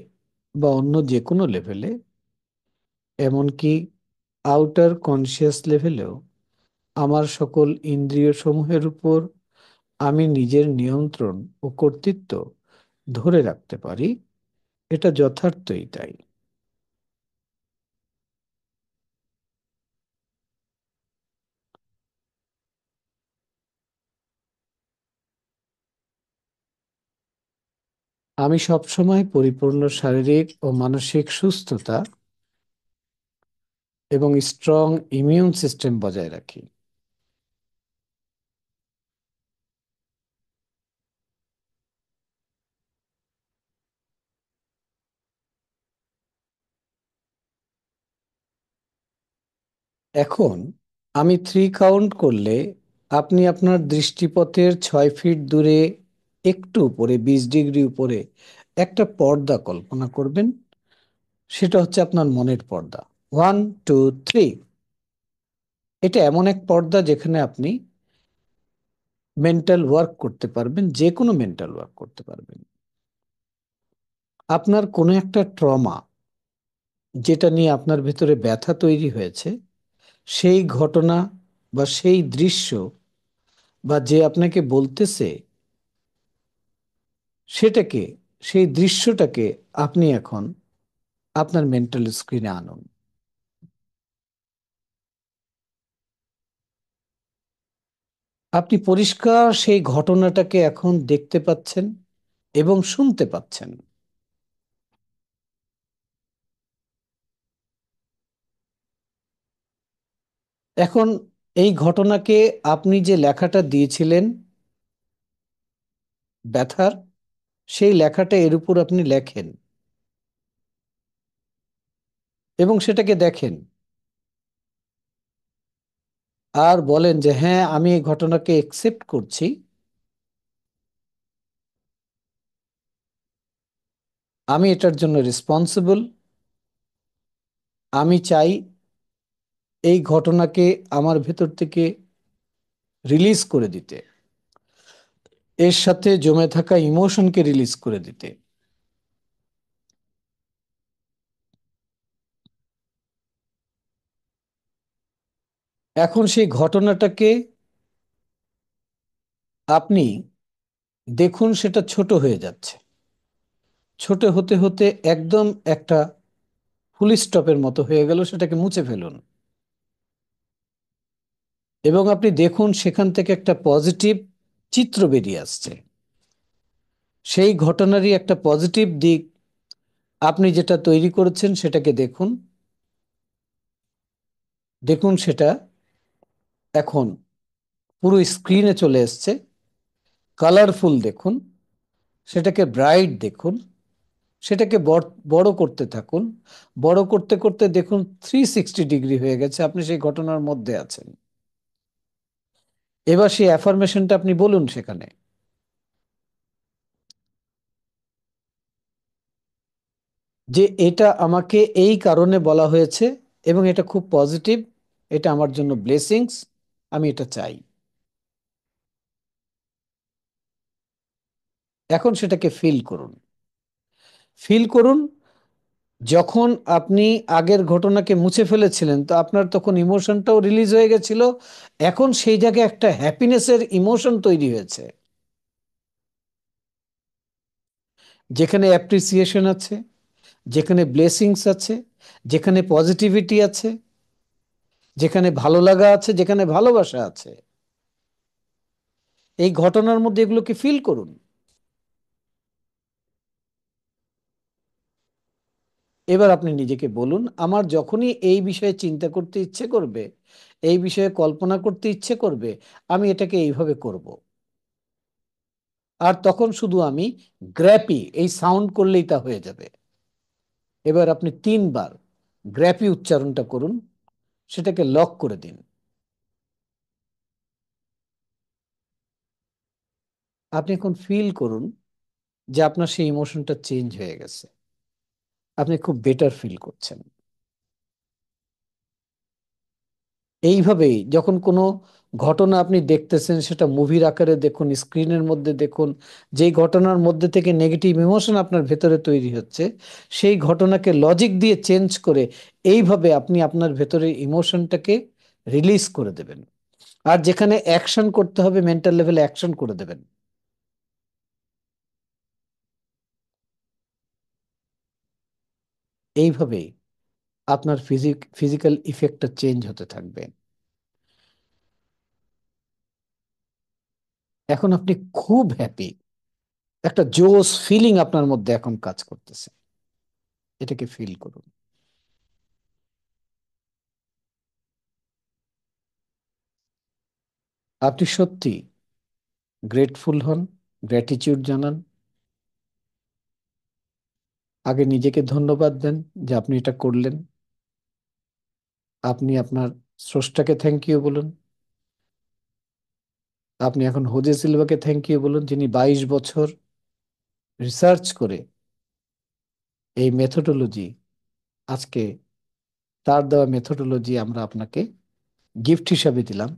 বা অন্য যে কোনো লেভেলে, এমনকি আউটার কনসিয়াস লেভেলেও আমার সকল ইন্দ্রিয় সমূহের উপর আমি নিজের নিয়ন্ত্রণ ও কর্তৃত্ব ধরে রাখতে পারি, এটা যথার্থই তাই। আমি সবসময় পরিপূর্ণ শারীরিক ও মানসিক সুস্থতা এবং স্ট্রং ইমিউন সিস্টেম বজায় রাখি। এখন আমি 3 কাউন্ট করলে আপনি আপনার দৃষ্টিপথের 6 ফিট দূরে, একটু উপরে, 20 ডিগ্রি উপরে একটা পর্দা কল্পনা করবেন। সেটা হচ্ছে আপনার মনের পর্দা। 1 2 3। এটা এমন এক পর্দা যেখানে আপনি মেন্টাল ওয়ার্ক করতে পারবেন, যে কোনো মেন্টাল ওয়ার্ক করতে পারবেন। আপনার কোনো একটা ট্রমা, যেটা নিয়ে আপনার ভেতরে ব্যথা তৈরি হয়েছে, সেই ঘটনা বা সেই দৃশ্য বা যে আপনাকে বলতেছে, সেটাকে, সেই দৃশ্যটাকে আপনি এখন আপনার মেন্টাল স্ক্রিনে আনুন। আপনি পরিষ্কার সেই ঘটনাটাকে এখন দেখতে পাচ্ছেন এবং শুনতে পাচ্ছেন। এখন এই ঘটনাকে আপনি যে লেখাটা দিয়েছিলেন ব্যথার, সেই লেখাটা এর উপর আপনি লেখেন এবং সেটাকে দেখেন, আর বলেন যে হ্যাঁ, আমি এই ঘটনাকে একসেপ্ট করছি, আমি এটার জন্য রেসপন্সিবল, আমি চাই এই ঘটনাকে আমার ভেতর থেকে রিলিজ করে দিতে, এর সাথে জমে থাকা ইমোশনকে রিলিজ করে দিতে। এখন সেই ঘটনাটাকে আপনি দেখুন, সেটা ছোট হয়ে যাচ্ছে। ছোট হতে হতে একদম একটা ফুল স্টপের মতো হয়ে গেল, সেটাকে মুছে ফেলুন। এবং আপনি দেখুন সেখান থেকে একটা পজিটিভ চিত্র বেরিয়ে আসছে। সেই ঘটনারই একটা পজিটিভ দিক আপনি যেটা তৈরি করেছেন সেটাকে দেখুন। দেখুন সেটা এখন পুরো স্ক্রিনে চলে এসছে। কালারফুল দেখুন, সেটাকে ব্রাইট দেখুন, সেটাকে বড় করতে থাকুন। বড় করতে করতে দেখুন 360 ডিগ্রি হয়ে গেছে, আপনি সেই ঘটনার মধ্যে আছেন। এবার সেই অ্যাফার্মেশনটা আপনি বলুন সেখানে, যে এটা আমাকে এই কারণে বলা হয়েছে এবং এটা খুব পজিটিভ, এটা আমার জন্য ব্লেসিংস, আমি এটা চাই। এখন সেটাকে ফিল করুন। ফিল করুন, যখন আপনি আগের ঘটনাকে মুছে ফেলেছিলেন তো আপনার তখন ইমোশনটাও রিলিজ হয়ে গেছিল। এখন সেই জায়গায় একটা হ্যাপিনেসের ইমোশন তৈরি হয়েছে, যেখানে অ্যাপ্রিসিয়েশন আছে, যেখানে ব্লেসিংস আছে, যেখানে পজিটিভিটি আছে, যেখানে ভালো লাগা আছে, যেখানে ভালোবাসা আছে। এই ঘটনার মধ্যে এগুলোকে ফিল করুন। এবার আপনি নিজেকে বলুন, আমার যখনই এই বিষয়ে চিন্তা করতে ইচ্ছে করবে, এই বিষয়ে কল্পনা করতে ইচ্ছে করবে, আমি এটাকে এইভাবে করব। আর তখন শুধু আমি গ্র্যাপি এই সাউন্ড করলেই তা হয়ে যাবে। এবার আপনি 3 বার গ্র্যাপি উচ্চারণটা করুন, সেটাকে লক করে দিন। আপনি এখন ফিল করুন যে আপনার সেই ইমোশনটা চেঞ্জ হয়ে গেছে, আপনি খুব বেটার ফিল করছেন। এইভাবেই যখন কোনো ঘটনা আপনি দেখতেছেন, সেটা মুভির আকারে দেখুন, স্ক্রিনের মধ্যে দেখুন, যেই ঘটনার মধ্যে থেকে নেগেটিভ ইমোশন আপনার ভেতরে তৈরি হচ্ছে, সেই ঘটনাকে লজিক দিয়ে চেঞ্জ করে এইভাবে আপনি আপনার ভেতরের ইমোশনটাকে রিলিজ করে দেবেন। আর যেখানে অ্যাকশন করতে হবে, মেন্টাল লেভেলে অ্যাকশন করে দেবেন। এইভাবেই আপনার ফিজিক্যাল ইফেক্টটা চেঞ্জ হতে থাকবে। এখন আপনি খুব হ্যাপি, একটা জোস ফিলিং আপনার মধ্যে এখন কাজ করতেছে, এটাকে ফিল করুন। আপনি সত্যি গ্রেটফুল হন, গ্র্যাটিটিউড জানান। আগে নিজেকে ধন্যবাদ দেন যে আপনি এটা করলেন। আপনি আপনার স্রষ্টাকে থ্যাংক ইউ বলুন। আপনি এখন হোজে সিলভাকে থ্যাংক ইউ বলুন, যিনি 22 বছর রিসার্চ করে এই মেথোডোলজি, আজকে তার দেওয়া মেথোডোলজি আমরা আপনাকে গিফট হিসাবে দিলাম।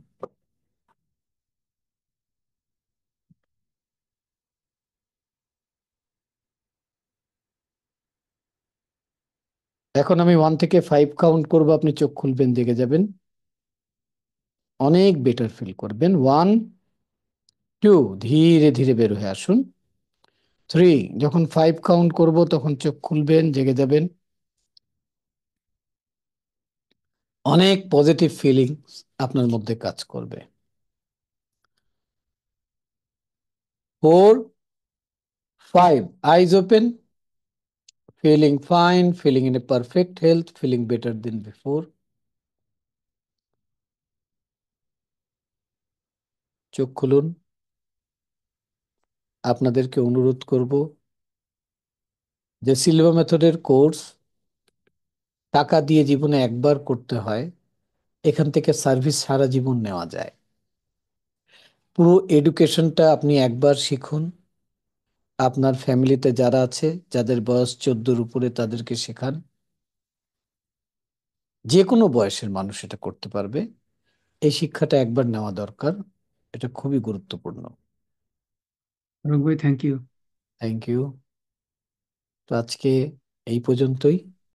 এখন আমি 1 থেকে 5 কাউন্ট করব, আপনি চোখ খুলবেন, দেখে যাবেন অনেক বেটার ফিল করবেন। 1, 2, ধীরে ধীরে বের হয়ে আসুন। 3, যখন 5 কাউন্ট করব তখন চোখ খুলবেন, জেগে যাবেন, অনেক পজিটিভ ফিলিংস আপনার মধ্যে কাজ করবে। 4, 5, eyes open, feeling fine, feeling in a perfect health, feeling better than before. চোখ খুলুন। আপনাদেরকে অনুরোধ করব যে সিলভা মেথডের কোর্স টাকা দিয়ে জীবনে একবার করতে হয়, এখান থেকে সার্ভিস সারা জীবন নেওয়া যায়। পুরো এডুকেশনটা আপনি একবার শিখুন, আপনার ফ্যামিলিতে যারা আছে, যাদের বয়স 14-র উপরে, তাদেরকে শেখান। যে কোনো বয়সের মানুষ এটা করতে পারবে। এই শিক্ষাটা একবার নেওয়া দরকার, এটা খুবই গুরুত্বপূর্ণ।
ফারুক ভাই, থ্যাংক ইউ।
Thank you. তো আজকে এই পর্যন্তই।